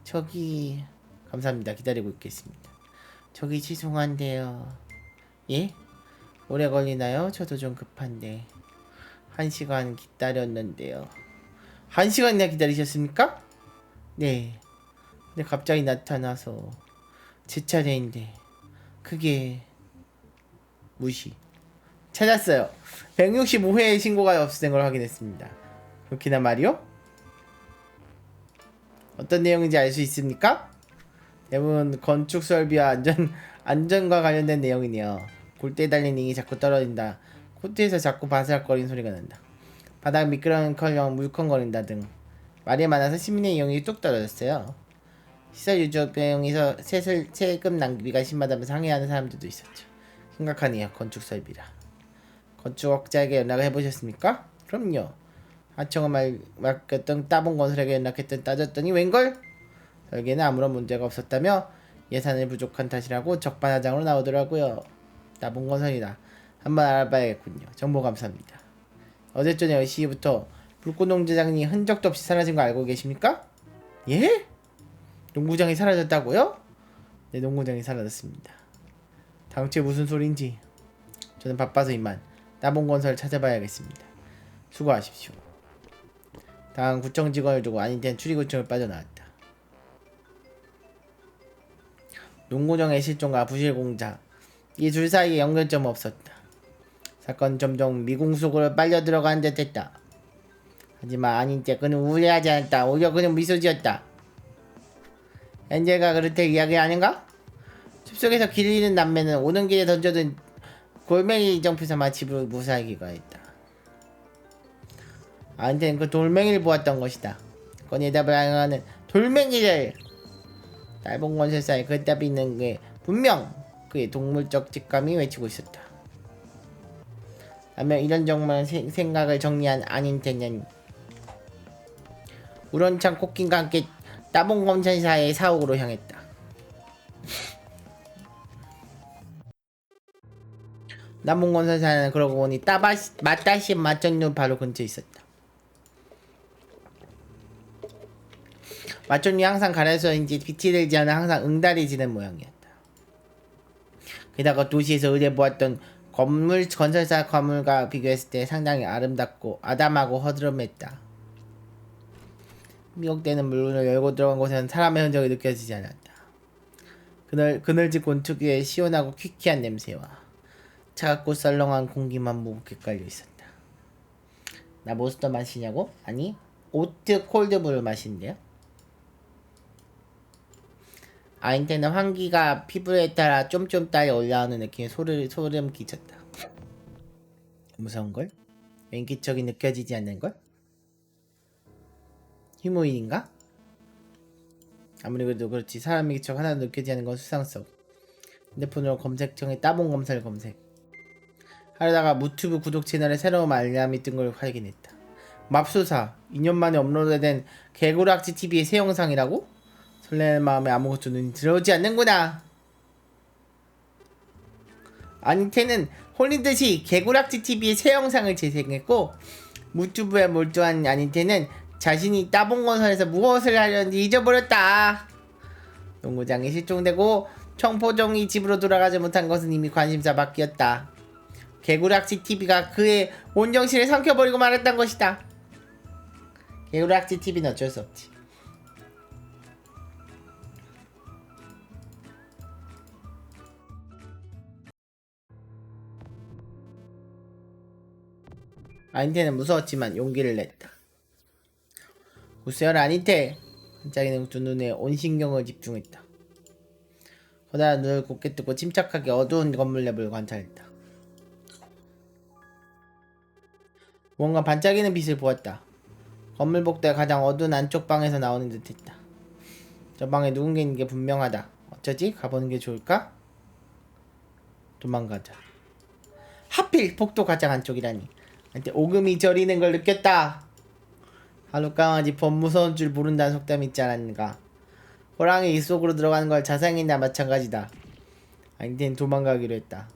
저기... 감사합니다. 기다리고 있겠습니다. 저기 죄송한데요. 예? 오래 걸리나요? 저도 좀 급한데. 1시간 기다렸는데요. 1시간이나 기다리셨습니까? 네. 근데 갑자기 나타나서 제 차례인데 그게 무시. 찾았어요. 165회의 신고가 접수된 걸 확인했습니다. 그렇게나 말이요? 어떤 내용인지 알 수 있습니까? 대부분 건축 설비와 안전과 관련된 내용이네요. 골대에 달린 링이 자꾸 떨어진다. 코트에서 자꾸 바스락거리는 소리가 난다. 바닥 미끄럼커녕 물컹거린다 등 말이 많아서 시민의 이용이 뚝 떨어졌어요. 시설 유지 비용에서 세금 낭비가 심하다면서 항의하는 사람들도 있었죠. 심각하네요. 건축 설비라. 건축업자에게 연락을 해보셨습니까? 그럼요. 하청을 맡겼던 따봉건설에게 연락했더니 따졌더니 웬걸? 설계는 아무런 문제가 없었다며 예산이 부족한 탓이라고 적반하장으로 나오더라고요. 따봉건설이다. 한번 알아봐야겠군요. 정보 감사합니다. 어제 저녁 10시부터 불꽃농장이 흔적도 없이 사라진 거 알고 계십니까? 예? 농구장이 사라졌다고요? 네, 농구장이 사라졌습니다. 당최 무슨 소린지 저는 바빠서 이만 따봉건설을 찾아봐야겠습니다. 수고하십시오. 다음 구청 직원을 두고 아닌 데는 출입구청을 빠져나왔다. 농구장의 실종과 부실 공작 이 둘 사이에 연결점은 없었다. 사건 점점 미궁속으로 빨려 들어가는 듯했다. 하지만 아닌 때 그는 우려하지 않았다. 오히려 그는 미소 지었다. 엔젤가 그렇게 이야기하는가? 숲속에서 길 잃은 남매는 오는 길에 던져둔 골뱅이 점프에서만 집을 무사히 귀가했다. 아인테는 그 돌멩이를 보았던 것이다. 건의답을 향하는 돌멩이를 딸봉 건설사에 그따비 있는 게 분명 그의 동물적 직감이 외치고 있었다. 라며 이런 정말 생각을 정리한 안인태는 우렁찬 코끼리와 함께 따봉 건설사의 사옥으로 향했다. 따봉 건설사는 그러고 보니 마따시 마천루 바로 근처에 있었다. 마천루 항상 가려서인지 빛이 들지 않아 항상 응달이 지는 모양이었다. 게다가 도시에서 의뢰보았던 건설사 건물과 비교했을 때 상당히 아름답고 아담하고 허드름했다. 미혹되는 물건을 열고 들어간 곳에는 사람의 흔적이 느껴지지 않았다. 그늘진 특유의 시원하고 퀴퀴한 냄새와 차갑고 썰렁한 공기만 무겁게 깔려 있었다. 나 몬스터 마시냐고? 아니, 오트 콜드브루 마신대요. 아인테는 환기가 피부에 따라 쫌쫌 딸려 올라오는 느낌에 소름 끼쳤다. 무서운걸? 맹기척이 느껴지지 않는걸? 휴무인인가? 아무리 그래도 그렇지 사람의 기척 하나도 느껴지지 않는 건 수상스러워. 핸드폰으로 검색창에 따봉 검사를 검색. 하려다가 무튜브 구독 채널에 새로운 알람이 뜬 걸 확인했다. 맙소사 2년 만에 업로드된 개구락지 TV의 새 영상이라고? 설레는 마음에 아무것도 눈이 들어오지 않는구나. 아니테는 홀린듯이 개구락지 TV의 새 영상을 재생했고 무튜브에 몰두한 아니테는 자신이 따봉 건설에서 무엇을 하려는지 잊어버렸다. 농구장이 실종되고 청포종이 집으로 돌아가지 못한 것은 이미 관심사 밖이었다. 개구락지 TV가 그의 온정신을 삼켜버리고 말았던 것이다. 개구락지 TV는 어쩔 수 없지. 아닌테는 무서웠지만 용기를 냈다. 우세열 아닌테! 반짝이는 두 눈에 온 신경을 집중했다. 커다란 눈을 곧게 뜨고 침착하게 어두운 건물 내부를 관찰했다. 무언가 반짝이는 빛을 보았다. 건물 복도의 가장 어두운 안쪽 방에서 나오는 듯했다. 저 방에 누군가 있는 게 분명하다. 어쩌지? 가보는 게 좋을까? 도망가자. 하필 복도 가장 안쪽이라니. 한테 오금이 저리는 걸 느꼈다. 하룻강아지 범 무서운 줄 모른다는 속담이 있지 않았는가. 호랑이 입 속으로 들어가는 걸 자상이나 마찬가지다. 아닌텐 도망가기로 했다.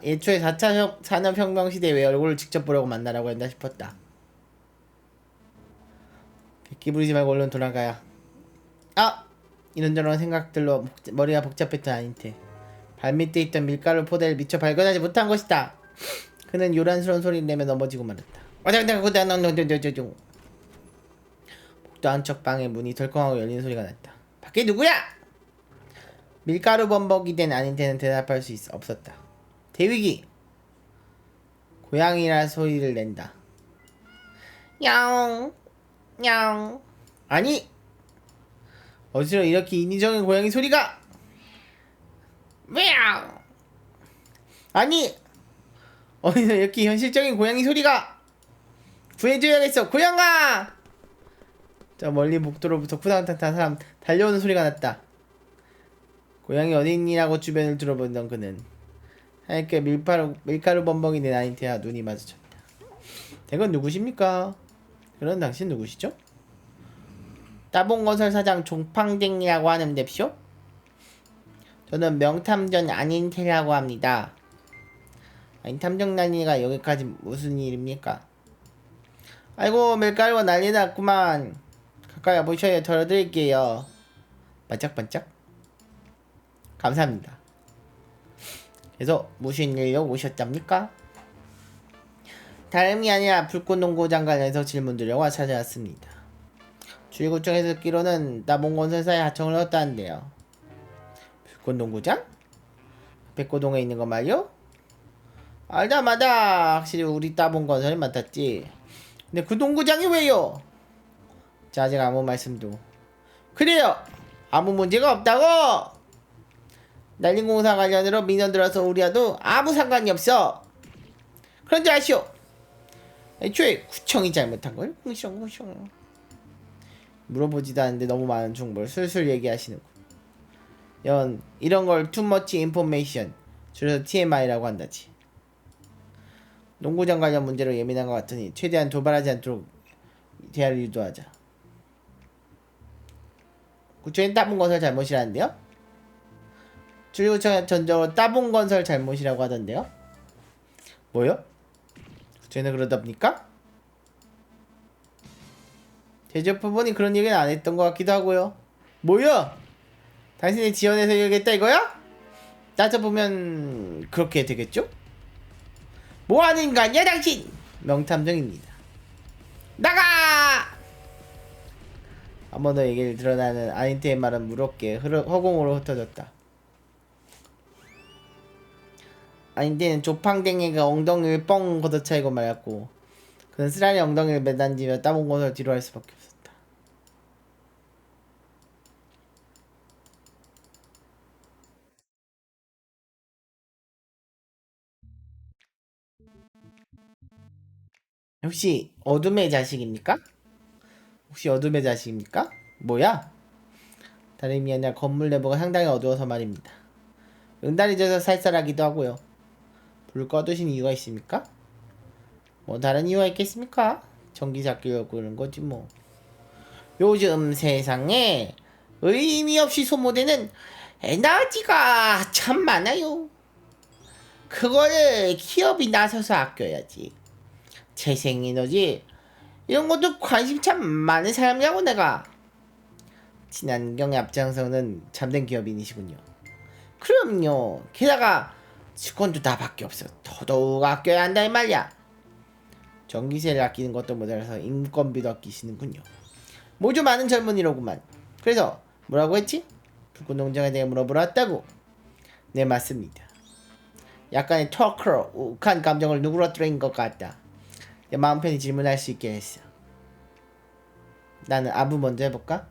애초에 4차 산업혁명 시대에 왜 얼굴을 직접 보려고 만나라고 했나 싶었다. 객기 부리지 말고 얼른 돌아가야. 아! 이런저런 생각들로 머리가 복잡했던 아닌테 발밑에 있던 밀가루 포대를 미처 발견하지 못한 것이다. 그는 요란스러운 소리를 내며 넘어지고 말았다. 복도 안쪽 방의 문이 덜컹하고 열리는 소리가 났다. 밖에 누구야? 밀가루 범벅이 된 아닌테는 대답할 수 없었다. 대위기! 고양이라 소리를 낸다. 야옹 야옹. 아니! 어디서 이렇게 인위적인 고양이 소리가? 왜야? 아니! 어디서 이렇게 현실적인 고양이 소리가? 구해줘야겠어 고양아! 저 멀리 복도로부터 쿠당탕탕 사람 달려오는 소리가 났다. 고양이 어디 있니라고 주변을 둘러보던 그는 하얗게 밀가루 범벅이 된 아인테와 눈이 마주쳤다. 대건 누구십니까? 그런 당신 누구시죠? 따봉건설 사장 종팡댕이라고 하는 뎁쇼? 저는 명탐정 아닌테라고 합니다. 아니 탐정난이가 여기까지 무슨 일입니까? 아이고 밀가루가 난리 났구만. 가까이 와보셔야 덜어드릴게요. 반짝반짝. 감사합니다. 그래서 무슨 일로 오셨답니까? 다름이 아니라 불꽃농구장 관련해서 질문드리려고 찾아왔습니다. 주의구청에서 듣기로는 따봉건설사에 하청을 얻었다는데요. 불꽃농구장? 백고동에 있는 거 말이요? 알다마다 확실히 우리 따봉건설이 맡았지. 근데 그 농구장이 왜요? 자, 아직 아무 말씀도. 그래요! 아무 문제가 없다고! 난림공사 관련으로 민원 들어서 우리와도 아무 상관이 없어. 그런지 아시오? 애초에 구청이 잘못한걸? 구청. 물어보지도 않는데 너무 많은 정보를 술술 얘기하시는군. 이런 걸 too much information, 줄여서 TMI라고 한다지. 농구장 관련 문제로 예민한 것 같으니 최대한 도발하지 않도록 대화를 유도하자. 구청의 따분 건설 잘못이라는데요? 출구청 전적으로 따분 건설 잘못이라고 하던데요? 뭐요? 구청에는 그러답니까? 대접부분이 그런 얘기는 안 했던 것 같기도 하고요. 뭐야? 당신이 지원해서 얘기했다 이거야? 따져보면 그렇게 되겠죠? 뭐하는 인간이야 당신! 명탐정입니다. 나가! 한 번 더 얘기를 드러나는 아인테의 말은 무겁게 허공으로 흩어졌다. 아인테는 조팡댕이가 엉덩이를 뻥 걷어차이고 말았고 그는 쓰라리 엉덩이를 매단지며 따본 곳을 뒤로 할 수밖에 없었다. 혹시 어둠의 자식입니까? 혹시 어둠의 자식입니까? 뭐야? 다름이 아니라 건물 내부가 상당히 어두워서 말입니다. 은달이 져서 살살하기도 하고요. 불을 꺼두신 이유가 있습니까? 뭐 다른 이유가 있겠습니까? 전기 아끼려고 그러는 거지 뭐. 요즘 세상에 의미 없이 소모되는 에너지가 참 많아요. 그거를 기업이 나서서 아껴야지. 재생에너지 이런 것도 관심 참 많은 사람이라고 내가. 친환경에 앞장서는 참된 기업인이시군요. 그럼요. 게다가 직원도 나밖에 없어. 더더욱 아껴야 한다 이 말이야. 전기세를 아끼는 것도 모자라서 인건비도 아끼시는군요. 모두 많은 젊은이로구만. 그래서 뭐라고 했지? 불꽃농장에 대해 물어보러 왔다고. 네 맞습니다. 약간의 터크로 욱한 감정을 누그러뜨린 것 같다. 마음 편히 질문할 수 있게 했어. 나는 아부 먼저 해볼까?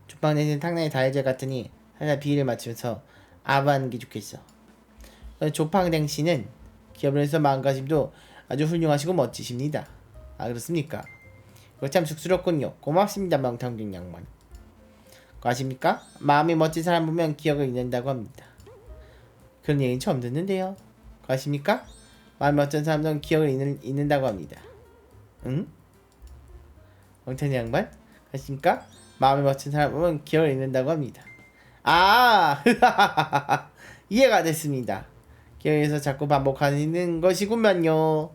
주방 내지는 탕내의 다해질 같으니 살짝 비위를 맞추면서 아부하는 게 좋겠어. 조팡댕 씨는 기업을 해서 마음가짐도 아주 훌륭하시고 멋지십니다. 아 그렇습니까? 그거 참 쑥스럽군요. 고맙습니다 명탐정 양반. 그거 아십니까? 마음이 멋진 사람 보면 기억을 잃는다고 합니다. 그런 얘기는 처음 듣는데요. 그거 아십니까? 마음이 멋진 사람들은 기억을 잃는다고 합니다. 응? 명탐정 양반? 아십니까? 마음이 멋진 사람 보면 기억을 잃는다고 합니다. 아 이해가 됐습니다. 기억에서 자꾸 반복하는 것이구만요.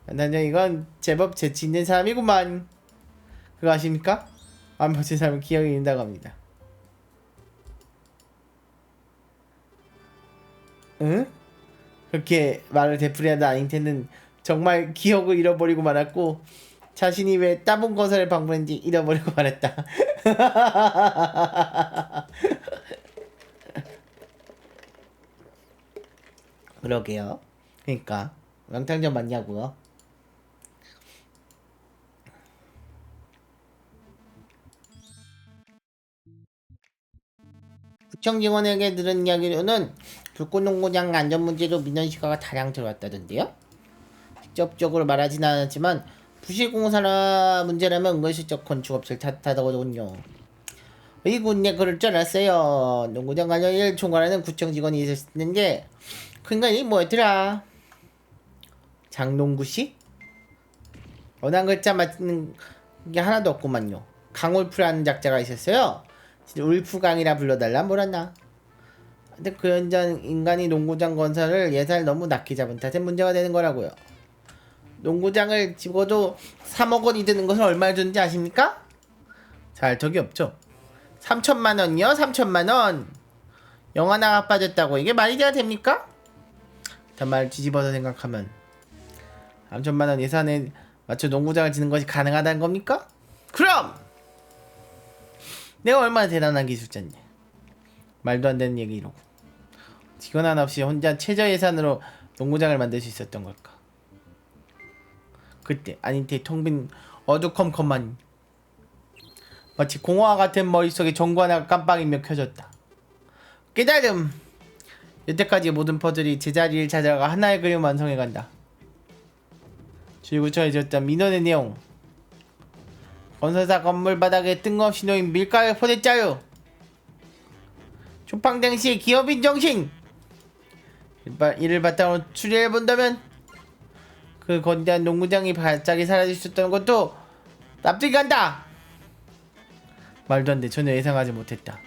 단장 이건 제법 재치 있는 사람이구만. 그거 아십니까? 마음 멋진 사람은 기억을 잃는다고 합니다. 응? 그렇게 말을 되풀이하던 아인테는 정말 기억을 잃어버리고 말았고 자신이 왜 따본 건설을 방문했는지 잃어버리고 말했다. 그러게요. 그러니까 명탐정 맞냐고요? 구청 직원에게 들은 이야기로는 불꽃농구장 안전 문제로 민원시가가 다량 들어왔다던데요? 직접적으로 말하진 않았지만 부실공사 문제라면 은근슬쩍 건축업체를 탓하더군요. 이군에 그럴 줄 알았어요. 농구장 관련 일 총괄하는 구청 직원이 있었는데 그 인간이 뭐였더라? 장농구씨? 원한 글자 맞는 게 하나도 없구만요. 강울프라는 작자가 있었어요. 울프강이라 불러달라 뭐랬나. 근데 그 현장 인간이 농구장 건설을 예산을 너무 낮게 잡은 탓에 문제가 되는 거라고요. 농구장을 집어도 3억 원이 드는 것은 얼마나 드는지 아십니까? 잘 적이 없죠. 3천만 원이요? 3천만 원. 영 하나가 빠졌다고 이게 말이 돼야 됩니까? 정말 뒤집어서 생각하면 3천만 원 예산에 맞춰 농구장을 짓는 것이 가능하다는 겁니까? 그럼 내가 얼마나 대단한 기술자냐. 말도 안 되는 얘기 이러고 직원 하나 없이 혼자 최저 예산으로 농구장을 만들 수 있었던 걸까? 그때 아닌테 텅빈 어두컴컴한 마치 공허와 같은 머릿속에 전구 하나가 깜빡이며 켜졌다. 깨달음. 여태까지 모든 퍼즐이 제자리를 찾아가 하나의 그림 완성해간다. 주구청에 지었던 민원의 내용 건설사 건물 바닥에 뜬금없이 놓인 밀가루 포대자루. 조팡땡씨의 기업인 정신. 이를 바탕으로 추리해본다면 그 거대한 농구장이 갑자기 사라질 수 있다는 것도 납득이 간다. 말도 안 돼. 전혀 예상하지 못했다.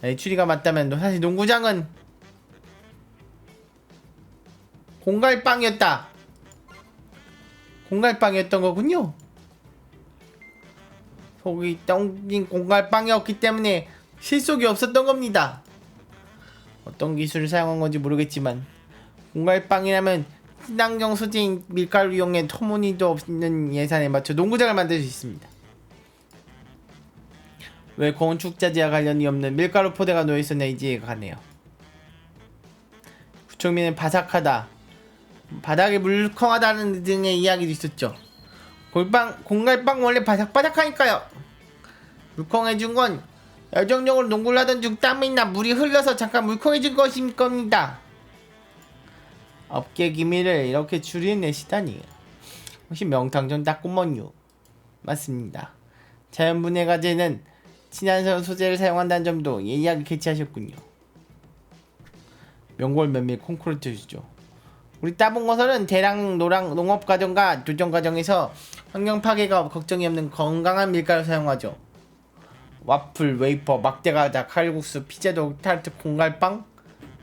이 추리가 맞다면 사실 농구장은 공갈빵이었다. 공갈빵이었던 거군요. 속이 텅빈 공갈빵이었기 때문에 실속이 없었던 겁니다. 어떤 기술을 사용한 건지 모르겠지만 공갈빵이라면 친환경 소재인 밀가루 이용해 터무니도 없는 예산에 맞춰 농구장을 만들 수 있습니다. 왜 건축자재와 관련이 없는 밀가루 포대가 놓여있었나 이해가 가네요. 구청민은 바삭하다, 바닥이 물컹하다는 등의 이야기도 있었죠. 공갈빵 원래 바삭바삭하니까요. 물컹해진 건 열정적으로 농구를 하던 중 땀이나 물이 흘러서 잠깐 물컹해진 것일 겁니다. 업계 기밀을 이렇게 추리해내시다니 혹시 명탕전 닭구먼유 맞습니다. 자연분해 가재는 친환경 소재를 사용한다는 점도 예리하게 캐치하셨군요. 명골 면밀 콘크리트주죠. 우리 따봉건설은 대량 농업과정과 조정과정에서 환경 파괴가 걱정이 없는 건강한 밀가루 사용하죠. 와플, 웨이퍼, 막대과자, 칼국수, 피자도, 타르트, 공갈빵?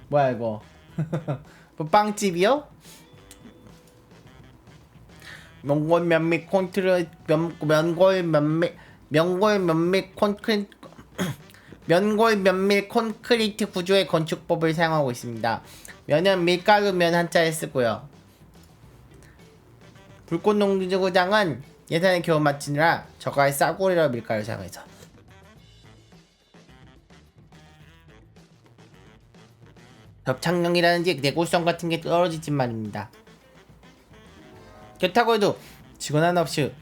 뭐야 이거 뭐 빵집이요? 명골 면밀 콘크리트 면골 면밀 콘크리트 구조의 건축법을 사용하고 있습니다. 면은 밀가루 면 한자를 쓰고요. 불꽃 농구장은 예산에 겨우 맞추느라 저가의 싸구려 밀가루 사용해서 접착력이라든지 내구성 같은 게 떨어지지 말입니다. 그렇다고 해도 직원 하나 없이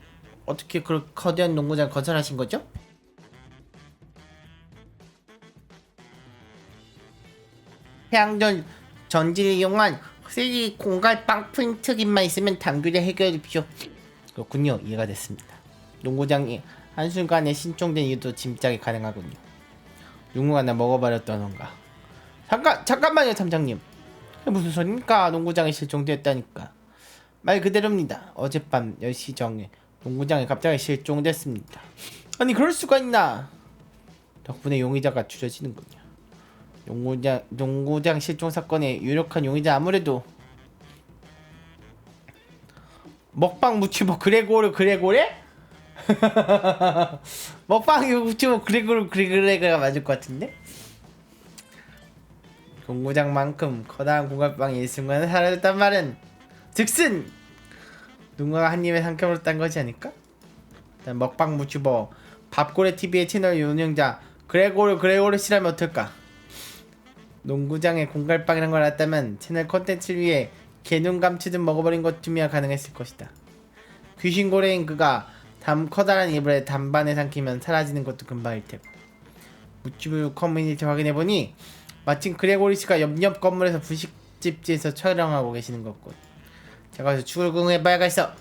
어떻게 그렇게 거대한 농구장 건설하신 거죠? 태양전 전지를 이용한 3D 공갈빵 프린트기만 있으면 단결에 해결해 주십시오. 그렇군요. 이해가 됐습니다. 농구장이 한순간에 신총된 이유도 짐작이 가능하군요. 누군가 나 먹어버렸다던가. 잠깐만요 탐장님. 무슨 소리입니까? 농구장이 실종되었다니까. 말 그대로입니다. 어젯밤 10시 정에 농구장이 갑자기 실종됐습니다. 아니 그럴 수가 있나. 덕분에 용의자가 추려지는군요. 농구장 실종 사건의 유력한 용의자 아무래도 먹방 무치보 그레고레? 먹방 무치보 그레고레가 맞을 것 같은데? 농구장만큼 커다란 공갈빵이 일순간에 사라졌단 말은 즉슨 누군가가 한 입에 삼켜버렸단 것이 아닐까? 일단 먹방 무치보 밥고래 TV의 채널 운영자 그레고르 씨라면 어떨까? 농구장에 공갈빵이란 걸 알았다면 채널 컨텐츠를 위해 개눈 감추듯 먹어버린 것쯤이야 가능했을 것이다. 귀신고래인 그가 커다란 이불에 단반에 삼키면 사라지는 것도 금방일 테고. 무치부 커뮤니티 확인해보니 마침 그레고리 씨가 옆 건물에서 부식집지에서 촬영하고 계시는 것군. 제가 가서 출근해봐야겠어.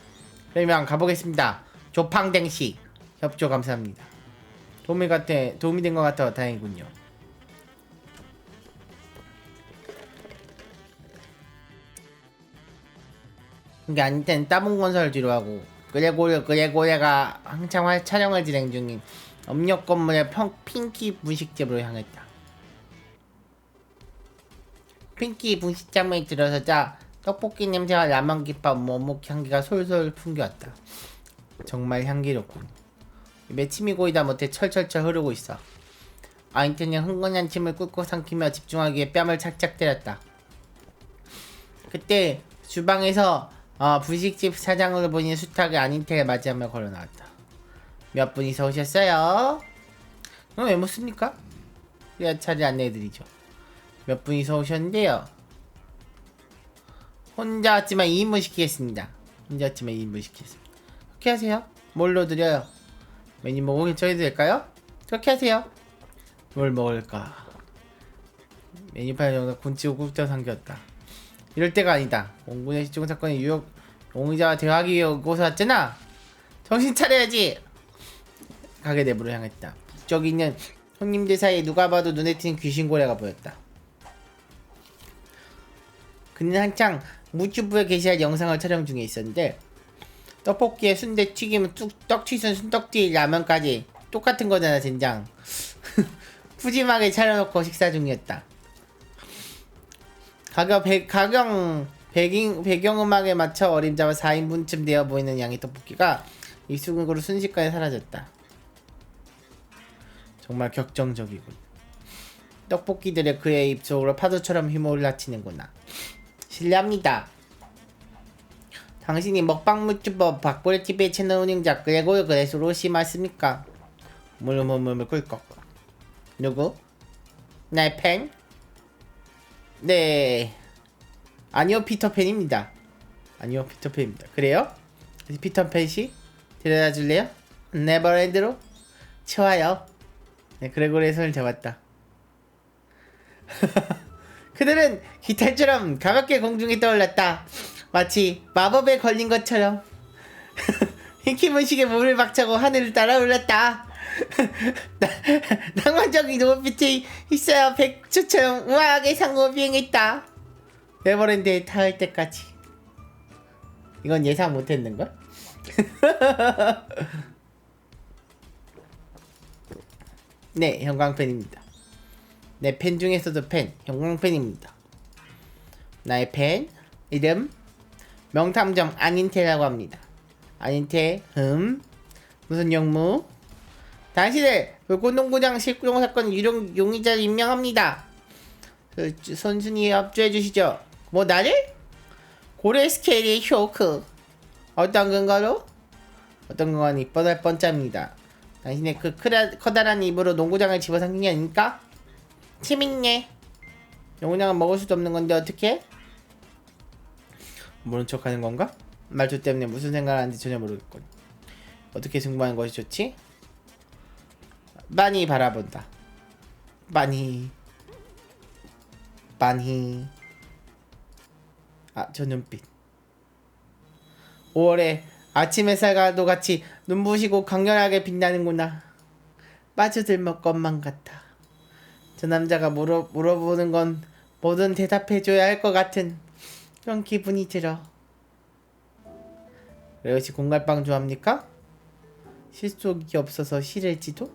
그러면 가보겠습니다. 조팡댕씨 협조 감사합니다. 도움이 된 것 같아 다행이군요. 이게 아닐 땐 따봉건설 뒤로 하고 그레고레가 한창 촬영을 진행 중인 업력 건물의 핑키 분식집으로 향했다. 핑키 분식점에 들어서자 떡볶이 냄새와 라면 김밥 어묵 향기가 솔솔 풍겨왔다. 정말 향기롭군. 입에 침이 고이다 못해 철철철 흐르고 있어. 아인트는 흥건한 침을 꿀꺽 삼키며 집중하기에 뺨을 착착 때렸다. 그때 주방에서 분식집 사장으로 보이는 수탉이 아인트를 맞이하며 걸어나왔다. 몇 분이서 오셨어요? 왜 묻습니까? 그래야 차례 안내해드리죠. 몇 분이서 오셨는데요. 혼자 왔지만 2인분 시키겠습니다. 그렇게 하세요. 뭘로 드려요? 메뉴 보고 결정해도 될까요? 그렇게 하세요. 뭘 먹을까? 메뉴판 정도 군치고 굽자 삼겼다. 이럴 때가 아니다. 공군의 실종 사건의 유혹 용의자와 대화하기 위해 곳에 왔잖아. 정신 차려야지. 가게 내부로 향했다. 저기 있는 손님들 사이에 누가 봐도 눈에 띄는 귀신고래가 보였다. 그는 한창 유튜브에 게시할 영상을 촬영 중에 있었는데 떡볶이에 순대 튀김 떡튀순 순떡튀 라면까지 똑같은 거잖아 젠장. 푸짐하게 차려놓고 식사 중이었다. 배경음악에 맞춰 어림잡아 4인분쯤 되어 보이는 양의 떡볶이가 익숙으로 순식간에 사라졌다. 정말 격정적이군. 떡볶이들의 그의 입속으로 파도처럼 휘몰아치는구나. 실례합니다. 당신이 먹방 유튜버 박보레TV의 채널 운영자 그레고요 그레소로시 맞습니까? 물물물물 꿀꺽. 누구? 나의 팬? 네. 아니요 피터팬입니다. 아니요 피터팬입니다. 그래요? 피터팬씨? 데려다 줄래요? 네버랜드로? 좋아요. 네, 그레고리의 손을 잡았다. 그들은 깃털처럼 가볍게 공중에 떠올랐다. 마치 마법에 걸린 것처럼. hin키문식에 몸을 박차고 하늘을 따라 올랐다. 낭만적인 높이에 있어야 백조처럼 우아하게 상고 비행했다. 네버랜드에 닿을 때까지. 이건 예상 못했는걸? 네, 형광펜입니다. 내 팬 중에서도 팬, 형광펜입니다. 나의 팬, 이름, 명탐정 안인태라고 합니다. 안인태, 무슨 용무? 당신을 불꽃농구장 실종 사건 유령 용의자로 임명합니다. 선순위 협조해 주시죠. 뭐 나를? 고래 스케일의 쇼크. 어떤 근거로? 어떤 근거니 뻔할 뻔짜입니다. 당신의 그 커다란 입으로 농구장을 집어삼킨 게 아닙니까? 재밌네. 농구장은 먹을 수도 없는 건데 어떻게? 모른 척하는 건가? 말투 때문에 무슨 생각을 하는지 전혀 모르겠군. 어떻게 승부하는 것이 좋지? 많이 바라본다. 많이. 아, 저 눈빛. 5월에 아침 햇살과도 같이 눈부시고 강렬하게 빛나는구나. 빠져들먹 것만 같아. 저 남자가 물어보는 건 뭐든 대답해줘야 할 것 같은 그런 기분이 들어. 레오씨 공갈빵 좋아합니까? 실속이 없어서 싫을지도?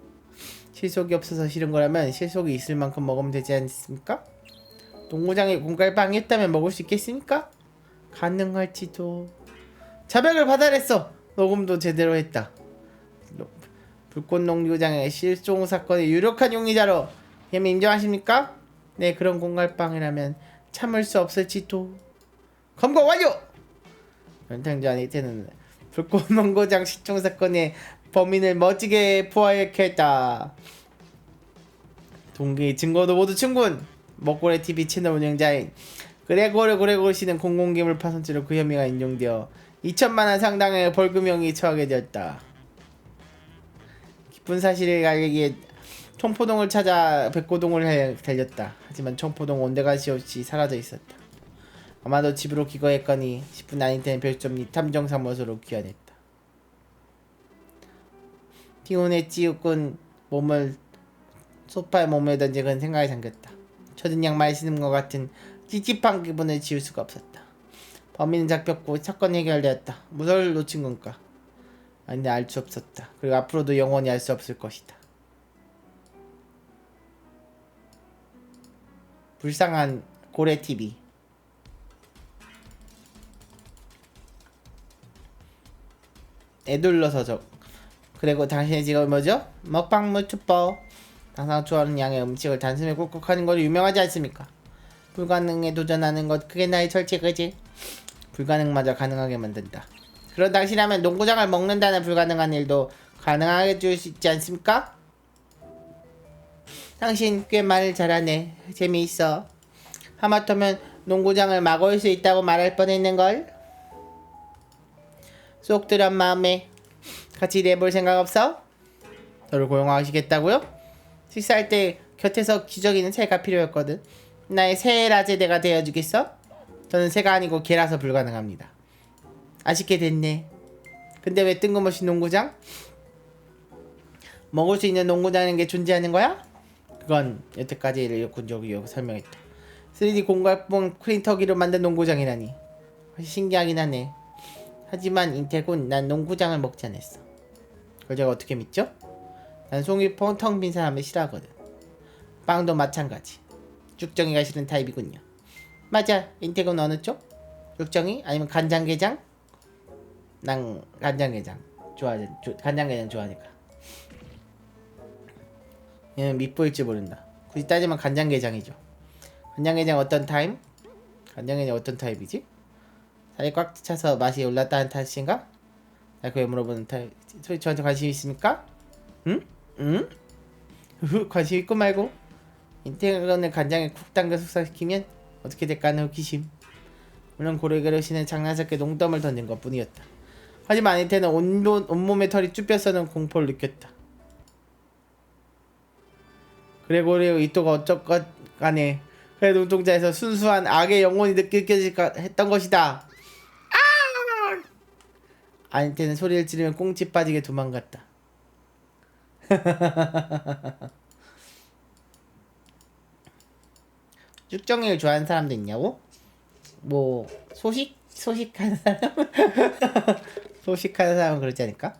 실속이 없어서 싫은 거라면 실속이 있을 만큼 먹으면 되지 않습니까? 농구장에 공갈빵이 있다면 먹을 수 있겠습니까? 가능할지도. 자백을 받아냈어. 녹음도 제대로 했다. 불꽃농구장의 실종 사건의 유력한 용의자로 혐의 인정하십니까? 네, 그런 공갈빵이라면 참을 수 없을지도. 검거 완료! 연탕자 안이태는 불꽃농구장 실종 사건의 범인을 멋지게 포획했다. 동기 증거도 모두 충분. 먹고래TV 채널 운영자인 그레고르 씨는 공공기물 파손죄로 그 혐의가 인정되어 2천만원 상당의 벌금형이 처하게 되었다. 기쁜 사실을 알기 위해 청포동을 찾아 백고동을 달렸다. 하지만 청포동 온데가시 없이 사라져 있었다. 아마도 집으로 귀가했거니 싶은 아닌테는 별점 탐정사무소로 귀환했다. 피곤에 찌우꾼 몸을 소파에 몸에 던지 그는 생각에 잠겼다. 초든 양말 신은 것 같은 찝찝한 기분을 지울 수가 없었다. 범인은 잡혔고 사건 해결되었다. 무엇을 놓친 건가? 아닌데 알 수 없었다. 그리고 앞으로도 영원히 알 수 없을 것이다. 불쌍한 고래TV. 애둘러서 그리고 당신의 직업이 뭐죠? 먹방 유튜버. 항상 좋아하는 양의 음식을 단숨에 꾹꾹 하는 걸로 유명하지 않습니까? 불가능에 도전하는 것 그게 나의 철칙이지. 불가능마저 가능하게 만든다. 그런 당신이라면 농구장을 먹는다는 불가능한 일도 가능하게 해줄 수 있지 않습니까? 당신 꽤 말 잘하네. 재미있어. 하마터면 농구장을 막을 수 있다고 말할 뻔했는걸. 쏙 들은 마음에 같이 일해볼 생각 없어? 저를 고용하시겠다고요? 식사할 때 곁에서 기저귀는 새가 필요했거든. 나의 새 라제대가 되어주겠어? 저는 새가 아니고 개라서 불가능합니다. 아쉽게 됐네. 근데 왜 뜬금없이 농구장? 먹을 수 있는 농구장이라는 게 존재하는 거야? 그건 여태까지 군적이 설명했다. 3D 공갈봉 프린터기로 만든 농구장이라니 신기하긴 하네. 하지만 인태군, 난 농구장을 먹지 않았어. 그걸 제가 어떻게 믿죠? 난 속이 텅 빈 사람을 싫어하거든. 빵도 마찬가지. 쭉정이가 싫은 타입이군요. 맞아. 인태군 어느 쪽? 쭉정이? 아니면 간장게장? 난 간장게장 간장게장 좋아하니까. 얘는 밑보일지 모른다. 굳이 따지면 간장게장이죠. 간장게장 어떤 타입? 간장게장 어떤 타입이지? 살이 꽉 차서 맛이 올랐다는 탓인가? 나 그게 물어보는 타입. 소리 저한테 관심 있습니까? 응? 응? 관심 있고 말고. 인테그런을 간장에 쿡 담겨 숙성시키면 어떻게 될까 하는 호기심. 물론 고래그릇이는 장난스럽게 농담을 던진 것 뿐이었다. 하지만 인테는 온몸에 털이 쭈뼛서는 공포를 느꼈다. 그레고리오 이토가 어쩌건 간에 그의 눈동자에서 순수한 악의 영혼이 느껴질까 했던 것이다. 아인테는 소리를 지르며 꽁치 빠지게 도망갔다. 쭉정이를 좋아하는 사람도 있냐고? 뭐 소식하는 사람? 소식하는 사람은 그렇지 않을까?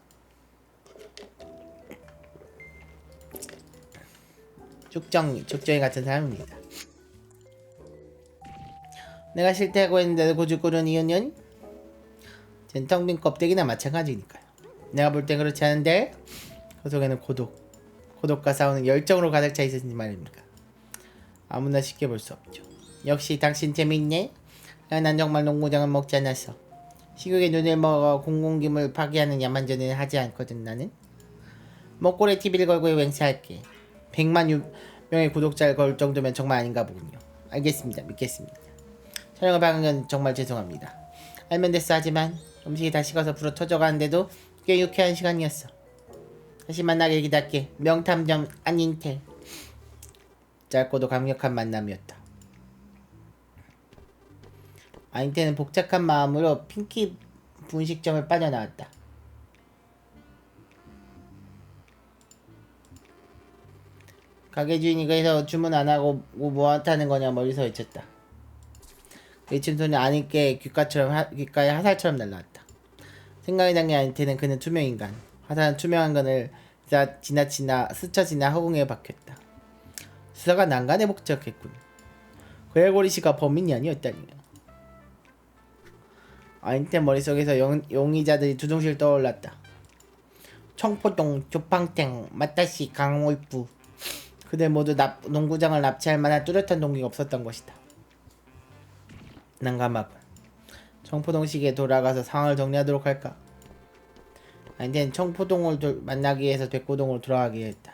쭉정이 같은 사람입니다. 내가 싫다고 했는데도 고집고른 이유는 텅빈 껍데기나 마찬가지니까요. 내가 볼 땐 그렇지 않은데 그 속에는 고독과 싸우는 열정으로 가득 차 있으니 말입니까. 아무나 쉽게 볼 수 없죠. 역시 당신 재미있네. 난 정말 농구장을 먹지 않았어. 식욕에 눈을 먹어 공공기물 파괴하는 야만전을 하지 않거든. 나는 먹고래 TV를 걸고 맹세할게. 100만 명의 구독자를 걸 정도면 정말 아닌가 보군요. 알겠습니다. 믿겠습니다. 촬영을 방한 건 정말 죄송합니다. 알면 됐어. 하지만 음식이 다 식어서 불어 터져가는데도 꽤 유쾌한 시간이었어. 다시 만나길 기다릴게. 명탐정 안인텔. 짧고도 강력한 만남이었다. 안인텔은 복잡한 마음으로 핑키 분식점을 빠져나왔다. 가게 주인이 그래서 주문 안 하고 뭐 하는 거냐 멀리서 외쳤다. 외친 소리 안인께 귓가에 화살처럼 날라왔다. 생각이 난 게 아닌테는 그는 투명인간. 화살은 투명한 건을 지나치나 스쳐 지나 허공에 박혔다. 수사가 난간에 복잡했군. 그레고리 씨가 범인이 아니었다니요. 아인테 머릿속에서 용의자들이 두둥실 떠올랐다. 청포동, 조팡탱, 마타시, 강월부. 그들 모두 농구장을 납치할 만한 뚜렷한 동기가 없었던 것이다. 난감하군. 청포동식에 돌아가서 상황을 정리하도록 할까? 아인테는 청포동을 만나기 위해서 백고동으로 돌아가기로 했다.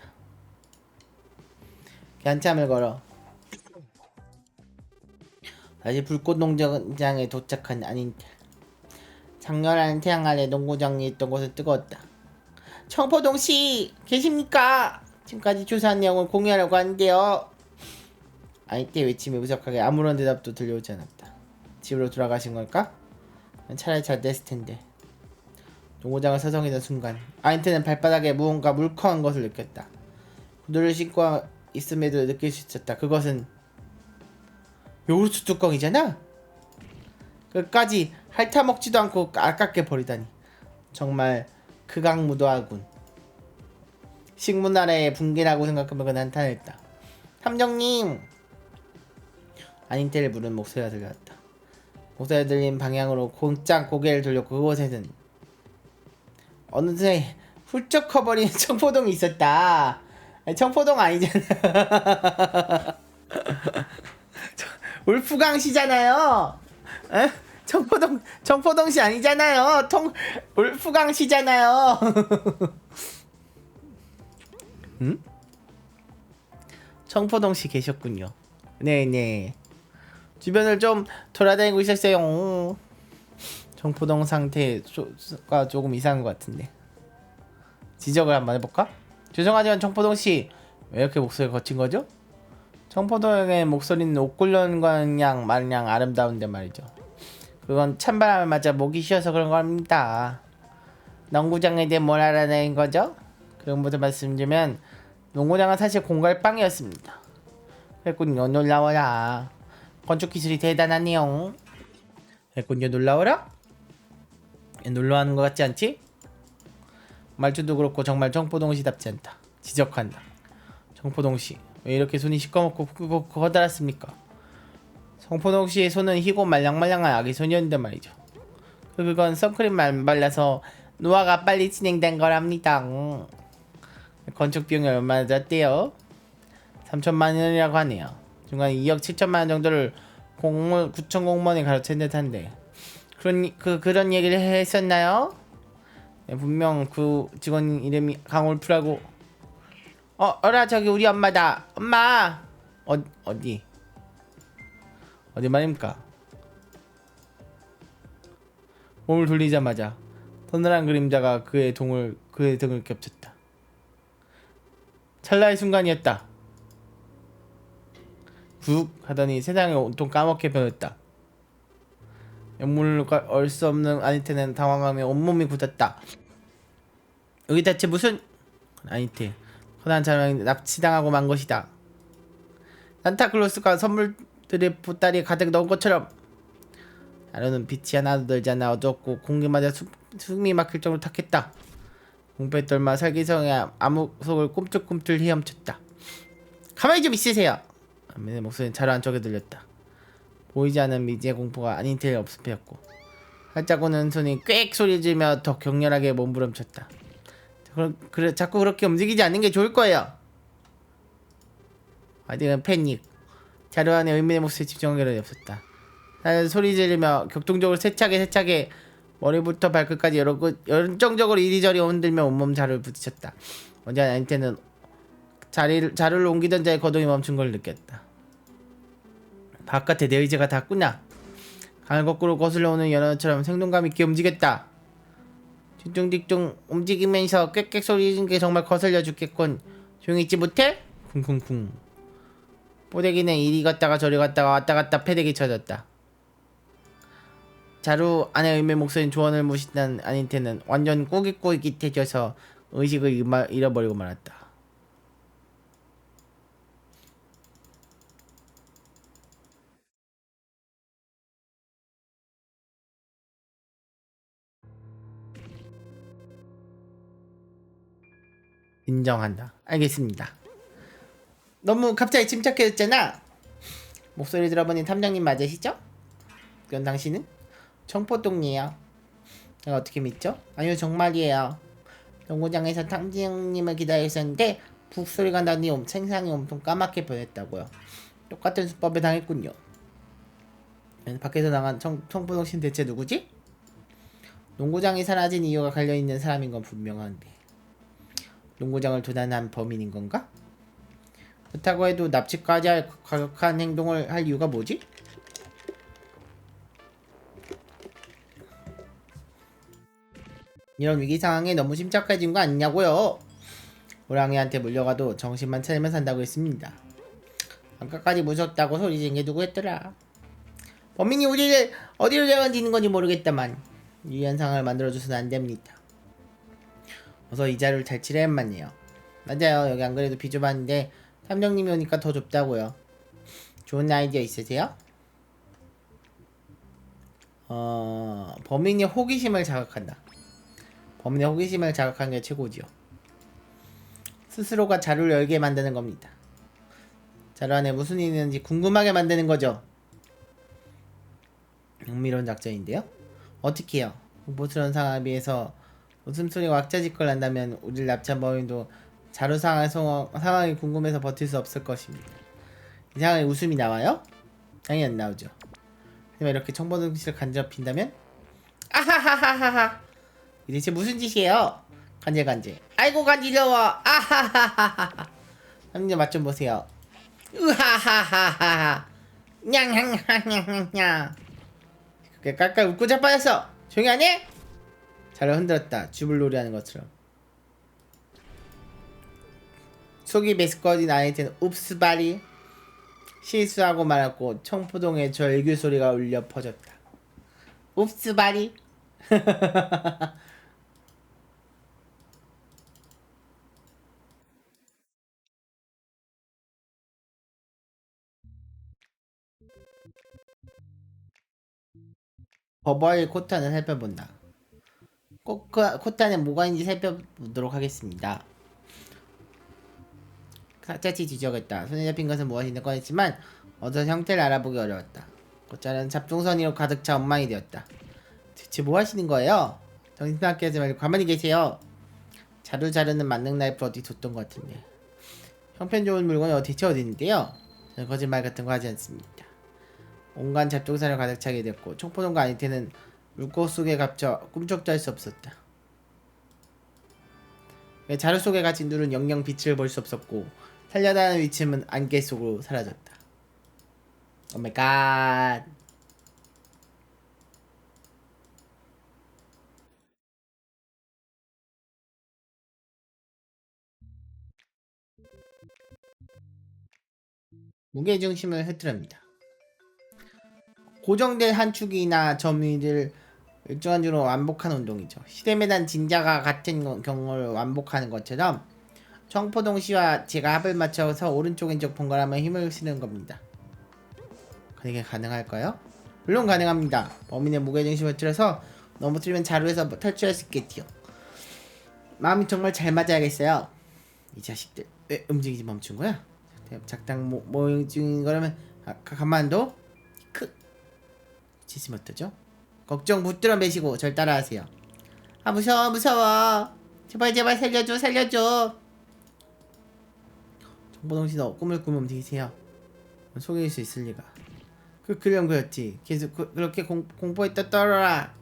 한참을 걸어 다시 불꽃 농장에 도착한 아닌테. 장렬한 태양 아래 농구장이 있던 곳은 뜨거웠다. 청포동씨 계십니까? 지금까지 조사한 내용을 공유하려고 하는데요. 아닌테 외침이 무섭게 아무런 대답도 들려오지 않았다. 집으로 돌아가신 걸까? 차라리 잘 됐을 텐데. 농구장을 서성이던 순간 아인테는 발바닥에 무언가 물컹한 것을 느꼈다. 구두를 신고 있음에도 느낄 수 있었다. 그것은 요구르트 뚜껑이잖아? 끝까지 핥아먹지도 않고 아깝게 버리다니. 정말 극악무도하군. 식문 아래에 붕괴라고 생각하면 그는 한탄했다. 탐정님! 아닌테를 부른 목소리가 들렸다. 목소리가 들린 방향으로 곧장 고개를 돌렸고 그곳에는 어느새 훌쩍 커버린 청포동이 있었다. 아니, 청포동 아니잖아. 울프강시잖아요. 에? 청포동시 아니잖아요. 울프강시잖아요. 응? 청포동시 계셨군요. 네네. 주변을 좀 돌아다니고 있었어요. 청포동 상태가 조금 이상한 것 같은데. 지적을 한번 해볼까? 죄송하지만 청포동씨 왜 이렇게 목소리가 거친 거죠? 청포동의 목소리는 옥굴련관 마냥 아름다운데 말이죠. 그건 찬바람을 맞아 목이 쉬어서 그런 겁니다. 농구장에 대해 뭘 알아낸 거죠? 그리고 먼저 말씀드리면 농구장은 사실 공갈빵이었습니다. 그랬군요. 놀라워라. 건축 기술이 대단하네요. 그랬군요. 놀라워라. 놀라워하는 것 같지 않지? 말투도 그렇고 정말 청포동시답지 않다. 지적한다. 청포동씨 왜 이렇게 손이 시꺼멓고 커다랗습니까? 청포동씨의 손은 희고 말랑말랑한 아기 손이었는데 말이죠. 그건 선크림만 안 발라서 노화가 빨리 진행된 거랍니다. 건축 비용이 얼마나 들었대요? 3천만 원이라고 하네요. 중간 2억 7천만 원 정도를 구청 공무원이 가로챈 듯한데 그런 얘기를 했었나요? 네, 분명 그 직원 이름이 강울프라고. 어라 저기 우리 엄마다. 엄마. 어디 말입니까? 몸을 돌리자마자 서늘한 그림자가 그의 등을 겹쳤다. 찰나의 순간이었다. 훅 하더니 세상이 온통 까맣게 변했다. 영문을 알 수 없는 아니테는 당황하며 온몸이 굳었다. 여기 대체 무슨... 아니테, 흔한 사람이 납치당하고 만 것이다. 산타클로스가 선물들의 보따리에 가득 넣은 것처럼 하루는 빛이 하나도 들지 않아 어두웠고 공기마저 숨이 막힐 정도로 탁했다. 공포에 떨마 살기성의 암흑 속을 꿈틀꿈틀 헤엄쳤다. 가만히 좀 있으세요. 아멘의 목소리는 자루 안쪽에 들렸다. 보이지 않는 미지의 공포가 아닌테를 없애었고 살짝 오는 손이 꽥 소리 지르며 더 격렬하게 몸부림쳤다. 자꾸 그렇게 움직이지 않는 게 좋을 거예요. 아직은 패닉. 자루 안에 의문의 목소리에 집중하기로 없었다. 나는 소리 지르며 격동적으로 세차게 머리부터 발끝까지 열정적으로 이리저리 흔들며 온몸 자루를 부딪혔다. 먼저 아닌테는 자루를 옮기던 자의 거동이 멈춘 걸 느꼈다. 바깥에 내 의지가 닿았구나. 강을 거꾸로 거슬러 오는 연어처럼 생동감 있게 움직였다. 뒤뚱뒤뚱 움직이면서 꽥꽥 소리 지르는 게 정말 거슬려 죽겠군. 조용히 있지 못해? 쿵쿵쿵. 뽀대기는 이리 갔다가 저리 갔다가 왔다 갔다 패대기 쳐졌다. 자루 안의 의미의 목소리는 조언을 무시한 아닌테는 완전 꼬깃꼬깃해져서 의식을 잃어버리고 말았다. 인정한다. 알겠습니다. 너무 갑자기 침착해졌잖아. 목소리 들어보니 탐정님 맞으시죠? 그건 당신은? 청포동이에요. 내가 어떻게 믿죠? 아니요 정말이에요. 연구장에서 탐정님을 기다리고 있었는데 북소리가 나니 생상이 엄청 까맣게 변했다고요. 똑같은 수법에 당했군요. 밖에서 나간 청포동신 대체 누구지? 농구장이 사라진 이유가 갈려있는 사람인 건 분명한데 농구장을 도난한 범인인 건가? 그렇다고 해도 납치까지 할 과격한 행동을 할 이유가 뭐지? 이런 위기 상황에 너무 침착해진 거 아니냐고요? 호랑이한테 물려가도 정신만 차리면 산다고 했습니다. 아까까지 무섭다고 소리 지른 게 누구였더라? 범인이 우리를 어디로 데려가는 건지 모르겠다만 유리한 상황을 만들어줘서는 안 됩니다. 어서 이 자루를 잘 칠해야만 해요. 맞아요. 여기 안 그래도 비좁았는데 탐정님이 오니까 더 좁다고요. 좋은 아이디어 있으세요? 범인의 호기심을 자극한다. 범인의 호기심을 자극하는 게 최고지요. 스스로가 자루를 열게 만드는 겁니다. 자루 안에 무슨 일이 있는지 궁금하게 만드는 거죠. 흥미로운 작전인데요. 어떻게 해요? 공포스러운 상황에 비해서 웃음소리가 왁자지껄 난다면 우리를 납치한 범인도 자루 상황이 궁금해서 버틸 수 없을 것입니다. 이 상황에 웃음이 나와요? 당연히 안 나오죠. 하지만 이렇게 청보동씨를 간지럽힌다면? 아하하하하하! 이 대체 무슨 짓이에요? 간질. 아이고 간지러워! 아하하하하! 한번 맛 좀 보세요. 으하하하하하! 냥냥냥냥냥! 그렇게 깔깔 웃고 자빠졌어! 조용히 안 해? 자를 흔들었다. 쥐불놀이 하는 것처럼. 속이 메스꺼진 아이한테는 읍스바리 실수하고 말았고 청포동의 절규 소리가 울려 퍼졌다. 읍스바리 버벌 코타는 살펴본다. 코타는 뭐가 있는지 살펴보도록 하겠습니다. 사자치 지적했다. 손에 잡힌 것은 무엇이든 꺼냈지만 어서 형태를 알아보기 어려웠다. 곧자는 잡동선이로 가득 차 엉망이 되었다. 대체 뭐 하시는 거예요? 정신 나게 하지 말고 가만히 계세요. 자루는 만능 나이프 어디 뒀던 것 같은데. 형편 좋은 물건이 대체 어디 있는데요? 저는 거짓말 같은 거 하지 않습니다. 온갖 잡동사를 가득 차게 됐고 총포동과 아니테는 물고 속에 갇혀 꿈쩍도 할 수 없었다. 자루 속에 갇힌 눈은 영영 빛을 볼 수 없었고 살려다하는 위침은 안개 속으로 사라졌다. 오마이갓. 무게중심을 흐트럽니다. 고정된 한 축이나 점위를 일정한 주로 완복하는 운동이죠. 시대매단 진자가 같은 경우를 완복하는 것처럼 청포동 씨와 제가 합을 맞춰서 오른쪽 왼쪽 번갈아가며 힘을 쓰는 겁니다. 이게 가능할까요? 물론 가능합니다. 범인의 무게중심을 틀어서 넘어뜨리면 자루에서 탈출할 수 있겠지요. 마음이 정말 잘 맞아야겠어요. 이 자식들 왜 움직이지 멈춘 거야? 작당 모임 중인 거라면 가만둬? 지시 못하죠? 걱정 붙들어 매시고 절 따라하세요. 아 무서워. 제발 살려줘. 정보동씨 너 꿈을 꾸며 움직이세요. 속일 수 있을 리가. 그런 거였지. 계속 그렇게 공포했다 떨어라.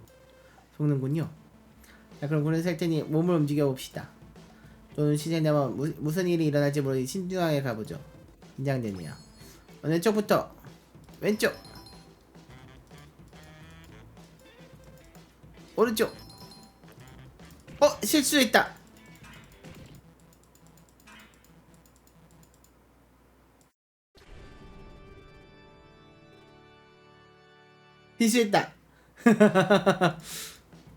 속는군요. 자 그럼 그런 살 테니 몸을 움직여 봅시다. 또는 시즌되면 무슨 일이 일어날지 모르니 신중하게 가보죠. 긴장되네요. 왼쪽부터 왼쪽 오른쪽. 실수했다.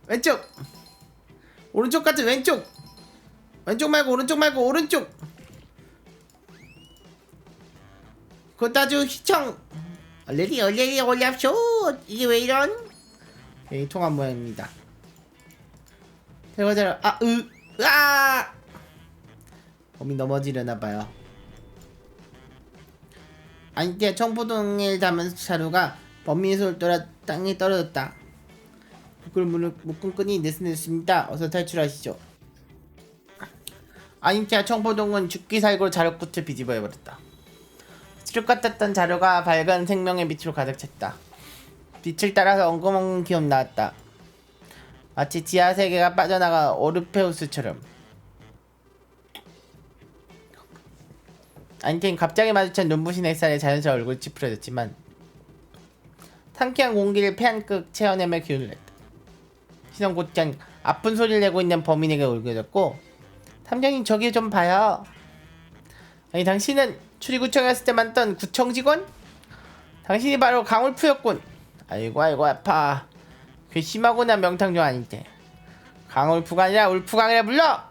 왼쪽 오른쪽 같은 왼쪽 말고 오른쪽. 그것도 아주 휘청. 얼레리 올랍쇼. 이게 왜 이런? 이 통합 모양입니다. 결과자로 범이 넘어지려나봐요. 안개 청포동에 담은 자루가 범인의 손을 떠나 땅에 떨어졌다. 묶은 끈이 느슨했습니다. 어서 탈출하시죠. 아님차 청포동은 죽기 살고 자루꽃을 뒤집어 해버렸다. 칠흑 같았던 자루가 밝은 생명의 빛으로 가득 찼다. 빛을 따라서 엉금엉금 기어 나왔다. 마치 지하 세계가 빠져나가 오르페우스처럼. 아니텐 갑자기 마주친 눈부신 햇살에 자연스레 얼굴이 찌푸려졌지만 상쾌한 공기를 폐한끝 채워내며 기운을 냈다. 시선 곧장 아픈 소리를 내고 있는 범인에게 올겨졌고 탐정님 저기 좀 봐요. 아니 당신은 출입구청에 갔을 때 만났던 구청 직원? 당신이 바로 강울프였군. 아이고 아파. 괘씸하구나. 명탕조 아닌데 강울프가 아니라 울프강이라 불러.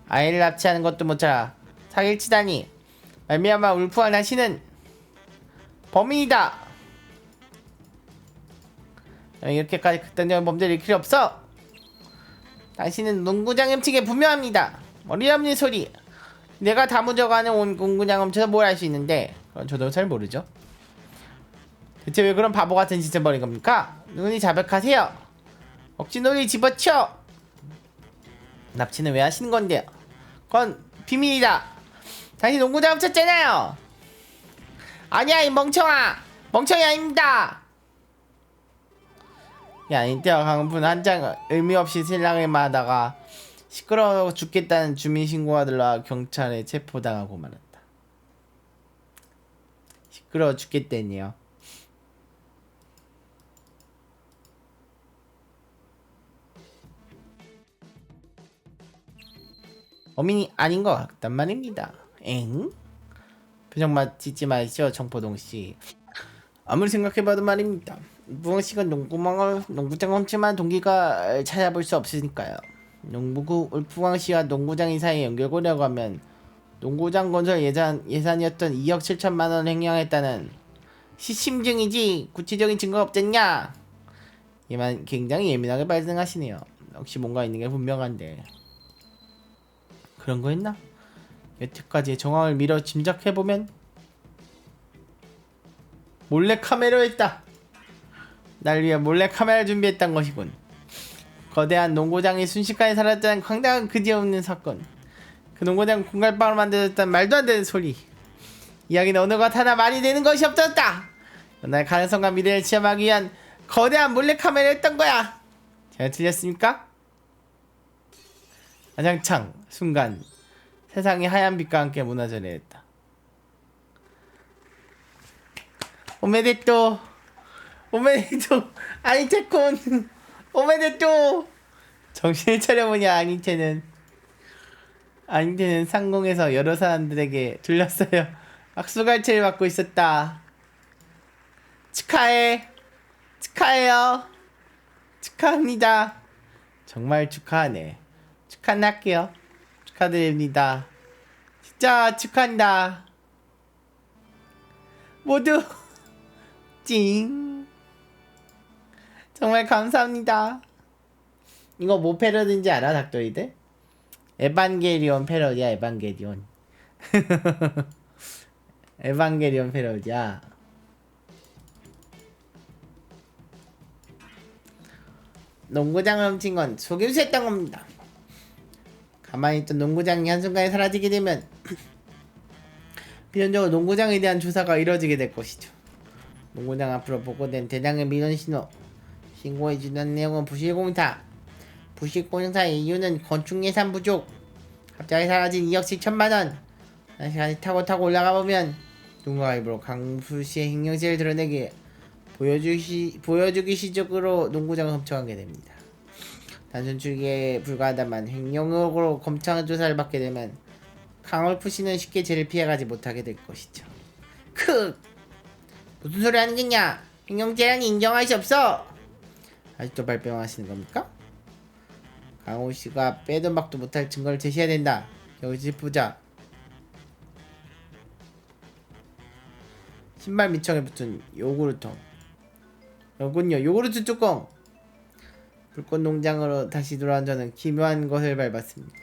아이를 납치하는 것도 모자라 사기를 치다니. 말미암아 울프강 당신은 범인이다. 이렇게까지 극단적인 범죄를 일으킬 필요 없어. 당신은 농구장 훔치게 분명합니다. 머리 없는 소리. 내가 다무져가는 농구장 훔쳐서 뭘 할 수 있는데 그건 저도 잘 모르죠. 대체 왜 그런 바보 같은 짓을 벌인 겁니까? 눈이 자백하세요. 억지놀이 집어치워. 납치는 왜 하시는 건데요? 그건 비밀이다. 당신 농구장 훔쳤잖아요. 아니야 이 멍청이 아닙니다. 야 이때와 강은푸는 한장 의미 없이 신랑을만 하다가 시끄러워 죽겠다는 주민신고가 들러와 경찰에 체포당하고 말았다. 시끄러워 죽겠다니요. 범인이 아닌 것 같단 말입니다. 엥? 표정만 짓지 마시죠 청포동씨. 아무리 생각해봐도 말입니다. 무엇이건 농구장 훔칠만한 동기가 찾아볼 수 없으니까요. 농구구 울프광씨와 농구장 이사이에 연결고려고 하면 농구장 건설 예산이었던 2억 7천만원 횡령했다는 시심증이지 구체적인 증거가 없잖냐. 얘만 굉장히 예민하게 발생하시네요. 역시 뭔가 있는 게 분명한데. 그런 거였나? 여태까지의 정황을 미뤄 짐작해보면 몰래카메라였다. 날 위해 몰래카메라를 준비했던 것이군. 거대한 농구장이 순식간에 사라졌다는 황당한 그지없는 사건. 그 농구장 공갈빵으로 만들어졌다는 말도 안 되는 소리. 이야기는 어느 것 하나 말이 되는 것이 없었다. 날 가능성과 미래를 체험하기 위한 거대한 몰래카메라였던 거야. 제가 틀렸습니까? 아장창 순간 세상이 하얀 빛과 함께 무너져 내렸다. 오메데또 오메데또 아니테콘 오메데또. 정신을 차려보니 아니테는 상공에서 여러 사람들에게 둘러싸여 악수갈채를 받고 있었다. 축하해요. 축하합니다. 정말 축하하네. 축하할게요. 축하드립니다. 진짜 축하한다. 모두 찡. 정말 감사합니다. 이거 뭐 패러디인지 알아, 닥터이들? 에반게리온 패러디야. 에반게리온. 에반게리온 패러디야. 농구장을 훔친 건 속임수였던 겁니다. 가만히 있던 농구장이 한순간에 사라지게 되면 필연적으로 농구장에 대한 조사가 이뤄지게 될 것이죠. 농구장 앞으로 보고된 대량의 민원 신고해주는 내용은 부실공사. 부실공사의 이유는 건축 예산 부족. 갑자기 사라진 2억 7천만원. 다시 타고 올라가보면 누군가가 일부러 강수시의 행정실을 드러내기 보여주기 시적으로 농구장을 훔쳐가게 됩니다. 단순 출기에 불과하다만 횡령으로 검찰 조사를 받게 되면 강월프 씨는 쉽게 죄를 피해가지 못하게 될 것이죠. 무슨 소리 하는 거냐? 횡령죄라니 인정할 수 없어. 아직도 발뺌하시는 겁니까? 강호 씨가 빼도 박도 못할 증거를 제시해야 된다. 여기서 보자. 신발 밑창에 붙은 요구르통. 여군요, 요구르트 뚜껑. 불꽃 농장으로 다시 돌아온 저는 기묘한 것을 밟았습니다.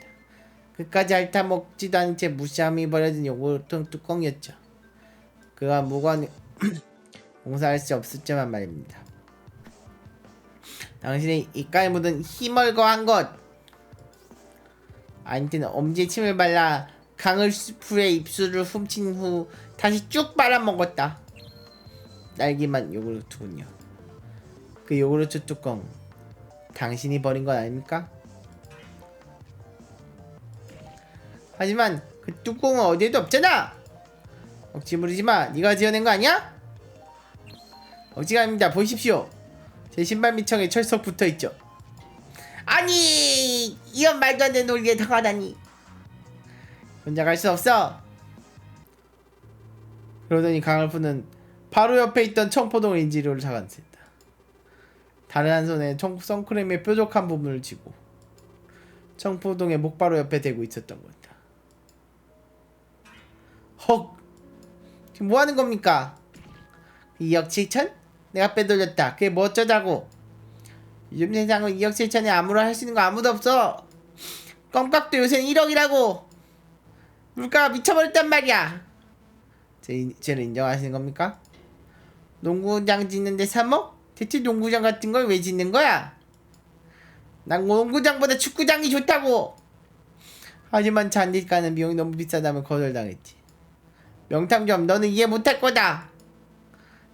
끝까지 핥아먹지도 않은 채 무시함이 버려진 요구르트 뚜껑이었죠. 그가 무관 공사할 수 없었지만 말입니다. 당신의 입가에 묻은 희멀거한 것. 아인트는 엄지에 침을 발라 강을풀의 입술을 훔친 후 다시 쭉 빨아먹었다. 딸기맛 요구르트군요. 그 요구르트 뚜껑 당신이 버린 건 아닙니까? 하지만 그 뚜껑은 어디에도 없잖아. 억지 부리지마. 네가 지어낸 거 아니야? 억지가 아닙니다. 보십시오. 제 신발 밑창에 철석 붙어있죠. 아니, 이런 말도 안 되는 논리에 당하다니. 혼자 갈 수 없어. 그러더니 강을푸는 바로 옆에 있던 청포동 인지료를 잡아냈다. 다른 한 손에 선크림의 뾰족한 부분을 쥐고 청포동의 목바로 옆에 대고 있었던 거다. 헉! 지금 뭐 하는 겁니까? 2억 7천? 내가 빼돌렸다. 그게 뭐 어쩌자고. 요즘 세상은 2억 7천에 아무런 할 수 있는 거 아무도 없어. 껌값도 요새는 1억이라고. 물가가 미쳐버렸단 말이야. 쟤를 인정하시는 겁니까? 농구장 짓는데 3억? 대체 농구장 같은 걸 왜 짓는 거야? 난 농구장보다 축구장이 좋다고. 하지만 잔디 까는 비용이 너무 비싸다면 거절당했지. 명탐정, 너는 이해 못할 거다.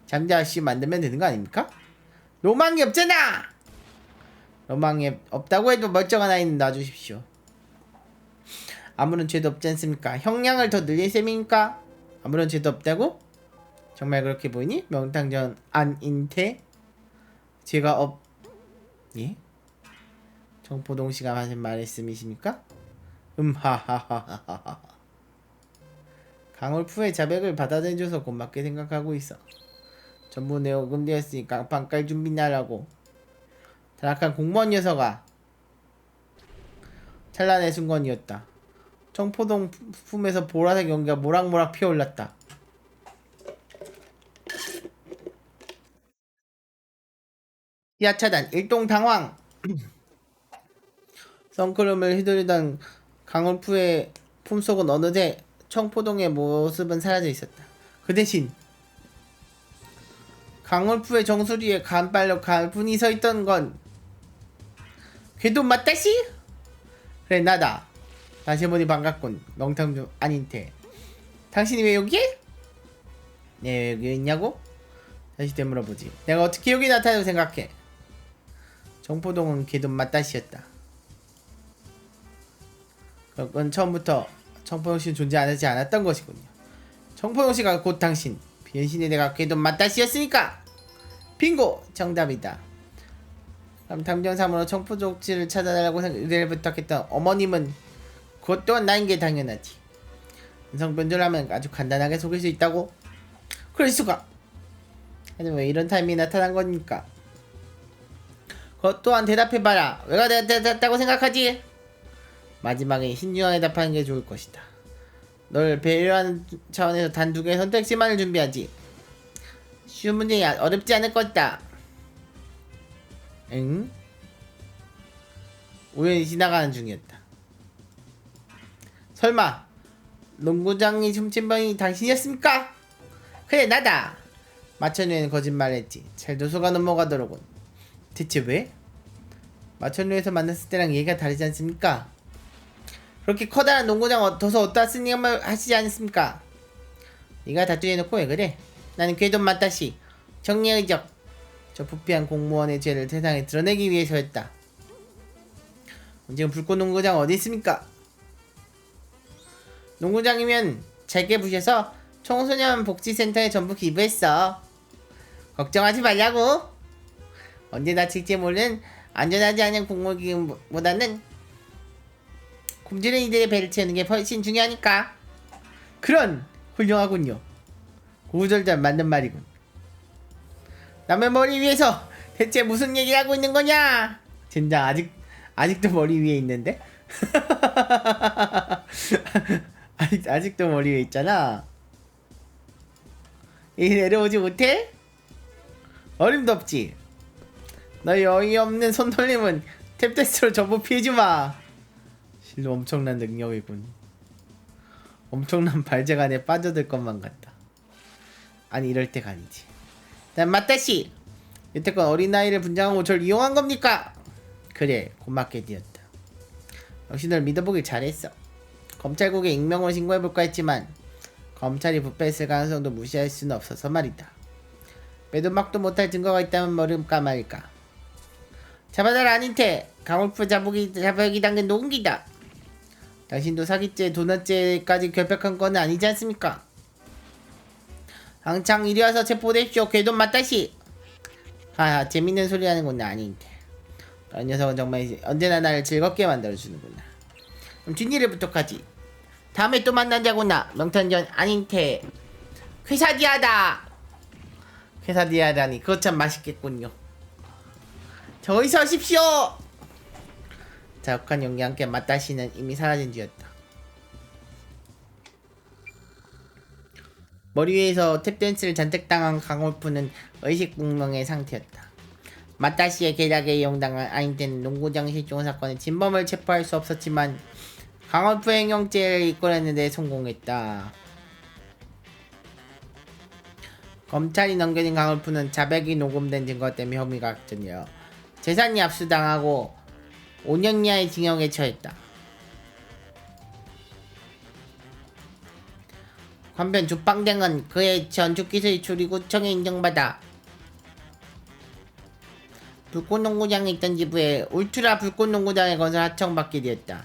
잠자씨 만들면 되는 거 아닙니까? 로망이 없잖아. 로망이 없다고 해도 멀쩡한 아이는 놔주십시오. 아무런 죄도 없지 않습니까? 형량을 더 늘릴 셈입니까? 아무런 죄도 없다고? 정말 그렇게 보이니? 명탐정 안인태? 죄가 예? 정포동씨가 하신 말씀이십니까? 하하하하하. 강울프의 자백을 받아들여줘서 고맙게 생각하고 있어. 전부 내어금되었으니까 반깔 준비나라고. 타락한 공무원 녀석아. 찬란의 순간이었다. 청포동 품에서 보라색 연기가 모락모락 피어올랐다. 야차단 일동당황. 선크림을 휘두르던 강울프의 품속은 어느새 청포동의 모습은 사라져 있었다. 그 대신 강울프의 정수리에 간발로 가분이 서 있던 건 걔도 맞다시? 그래 나다. 다시 보니 반갑군. 명탐정 아닌테. 당신이 왜 여기에? 네, 왜 여기 있냐고? 다시 되물어보지. 내가 어떻게 여기 나타나고 생각해? 정포동은 걔도 맞다시였다. 그건 처음부터 청포동씨는 존재하지 않았던 것이군요. 청포동씨가 곧 당신. 변신의 내가 걔도 맞다시였으니까. 빙고! 정답이다. 그럼 탐정삼으로 청포동씨를 찾아달라고 의뢰를 부탁했던 어머님은 그것 또한 나인 게 당연하지. 인성 변조라면 아주 간단하게 속일 수 있다고? 그럴 수가. 하지만 왜 이런 타임이 나타난 겁니까? 그것 또한 대답해봐라. 왜가 대답했다고 생각하지? 마지막에 신중하게 답하는 게 좋을 것이다. 널 배려하는 차원에서 단 두 개의 선택지만을 준비하지. 쉬운 문제이 어렵지 않을 것이다. 응? 우연히 지나가는 중이었다. 설마 농구장이 훔친 번이 당신이었습니까? 그래 나다. 마천루에는 거짓말했지. 잘도 속아 넘어가더라군. 대체 왜? 마천루에서 만났을 때랑 얘기가 다르지 않습니까? 그렇게 커다란 농구장 둬서 어디다 쓰니만 하시지 않습니까? 네가 다투해놓고 왜 그래? 나는 궤도 맞다시 정리의적. 저 부패한 공무원의 죄를 세상에 드러내기 위해서였다. 지금 불꽃 농구장 어디 있습니까? 농구장이면 잘게 부셔서 청소년 복지센터에 전부 기부했어. 걱정하지 말라고. 언제 다칠지 모르는 안전하지 않은 공무기보다는 굶주린 이들의 배를 채우는 게 훨씬 중요하니까. 그런 훌륭하군요. 구구절절 맞는 말이군. 남의 머리 위에서 대체 무슨 얘기를 하고 있는 거냐? 젠장 아직도 머리 위에 있는데? 아직도 머리 위에 있잖아. 이 내려오지 못해? 어림도 없지. 너희 어이없는 손돌림은 탭댄스로 전부 피해주마. 실로 엄청난 능력이군. 엄청난 발작 안에 빠져들 것만 같다. 아니 이럴 때가 아니지. 난 맞다시. 여태껏 어린아이를 분장하고 절 이용한 겁니까? 그래 고맙게 되었다. 역시 널 믿어보길 잘했어. 검찰국에 익명으로 신고해볼까 했지만 검찰이 부패했을 가능성도 무시할 수는 없어서 말이다. 빼도 막도 못할 증거가 있다면 모를까 말까. 잡아달 아닌테. 강울프 자백이 담긴 녹음기다. 당신도 사기죄 도넛죄까지 결백한 건 아니지 않습니까? 당장 이리 와서 체포되십시오. 궤도 맞다시. 하하 재밌는 소리 하는구나 아닌테. 이 녀석은 정말 언제나 나를 즐겁게 만들어주는구나. 그럼 뒷일을 부탁하지. 다음에 또 만나자구나. 명탄전 아닌테. 쾌사디아다. 쾌사디아다니 그거 참 맛있겠군요. 저기 서십시오. 자욱한 용기와 함께 맞다시는 이미 사라진 뒤였다. 머리 위에서 탭댄스를 잔뜩 당한 강울프는 의식불명의 상태였다. 맞다시의 계략에 이용당한 아인테는 농구장 실종 사건의 진범을 체포할 수 없었지만 강울프 행영죄를 이끌어내는 데 성공했다. 검찰이 넘겨진 강울프는 자백이 녹음된 증거 때문에 혐의가 확정되어 재산이 압수당하고 5년 이하의 징역에 처했다. 한편 주빵댕은 그의 전투기술이 조리구청에 인정받아 불꽃농구장에 있던 지부에 울트라 불꽃농구장을 건설 하청받게 되었다.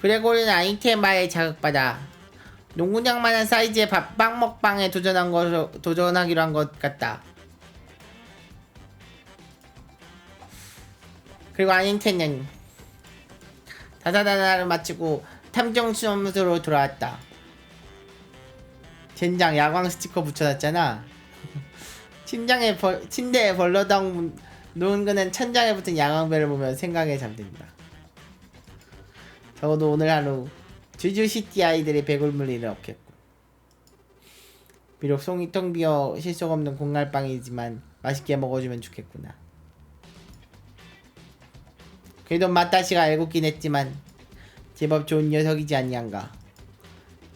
그레고리는 아이템마에 자극받아 농구장만한 사이즈의 밥빵 먹방에 도전하기로 한 것 같다. 그리고 아인테는 다다다다를 마치고 탐정 수험소로 돌아왔다. 젠장 야광 스티커 붙여놨잖아. 침대에 벌러덩 누운 그는 천장에 붙은 야광별을 보며 생각에 잠든다. 적어도 오늘 하루 주주시티 아이들의 배골물 일은 없겠고. 비록 송이 텅 비어 실속 없는 공갈방이지만 맛있게 먹어주면 좋겠구나. 그래도 마따시가 알고긴 했지만 제법 좋은 녀석이지 않냐인가.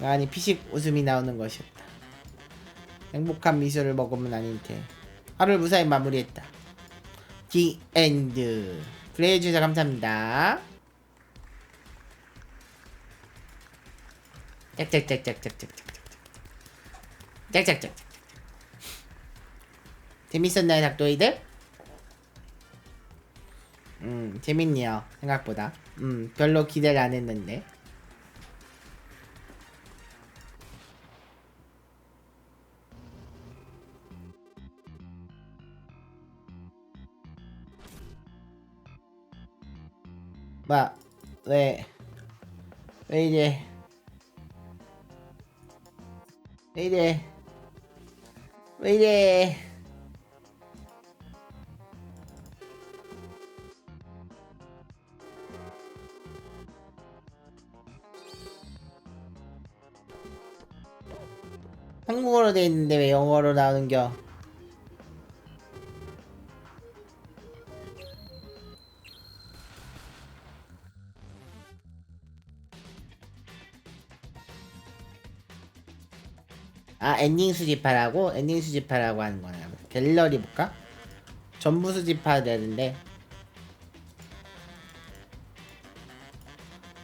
아니 피식 웃음이 나오는 것이었다. 행복한 미소를 머금은 아닌테 하루를 무사히 마무리했다. The end. 플레이해주셔서 감사합니다. 짝짝짝짝짝짝짝짝짝짝짝짝짝. 재밌었나요 닭도이들? 재밌네요 생각보다. 별로 기대를 안 했는데. 막 왜 이래 왜 이래 왜 이래. 한국어로 돼 있는데 왜 영어로 나오는겨? 아 엔딩 수집하라고? 엔딩 수집하라고 하는 거냐? 갤러리 볼까? 전부 수집해야 되는데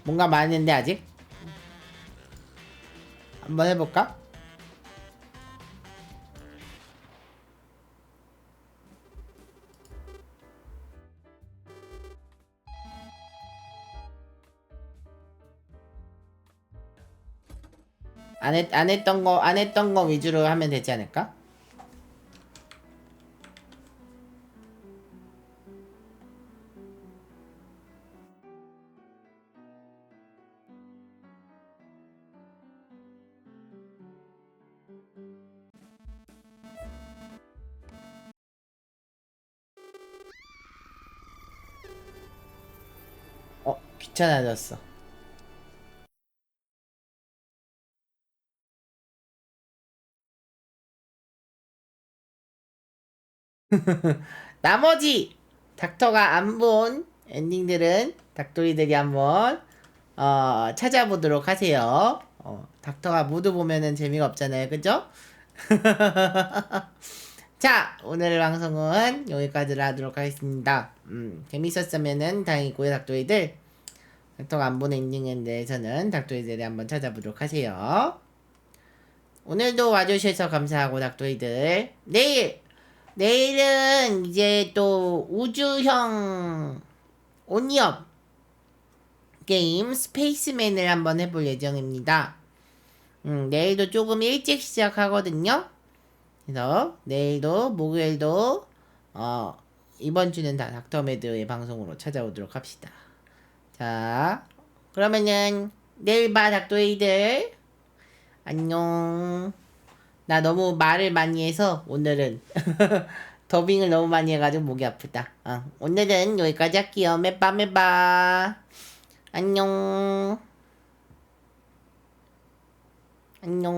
뭔가 많은데 아직? 한번 해볼까? 안 했던 거 위주로 하면 되지 않을까? 귀찮아졌어. 나머지 닥터가 안 본 엔딩들은 닥토리들이 한번 찾아보도록 하세요. 닥터가 모두 보면은 재미가 없잖아요, 그죠? 자, 오늘 방송은 여기까지로 하도록 하겠습니다. 재밌었으면은 다행이고요, 닥토리들. 닥터가 안 본 엔딩에 대해서는 닥토리들이 한번 찾아보도록 하세요. 오늘도 와주셔서 감사하고 닥토리들. 내일은 이제 또 우주형 온니업 게임 스페이스맨을 한번 해볼 예정입니다. 내일도 조금 일찍 시작하거든요. 그래서 내일도 목요일도 이번 주는 다 닥터매드의 방송으로 찾아오도록 합시다. 자, 그러면은 내일 봐 닥터이들. 안녕. 나 너무 말을 많이 해서 오늘은 더빙을 너무 많이 해가지고 목이 아프다. 오늘은 여기까지 할게요. 매빠. 안녕. 안녕.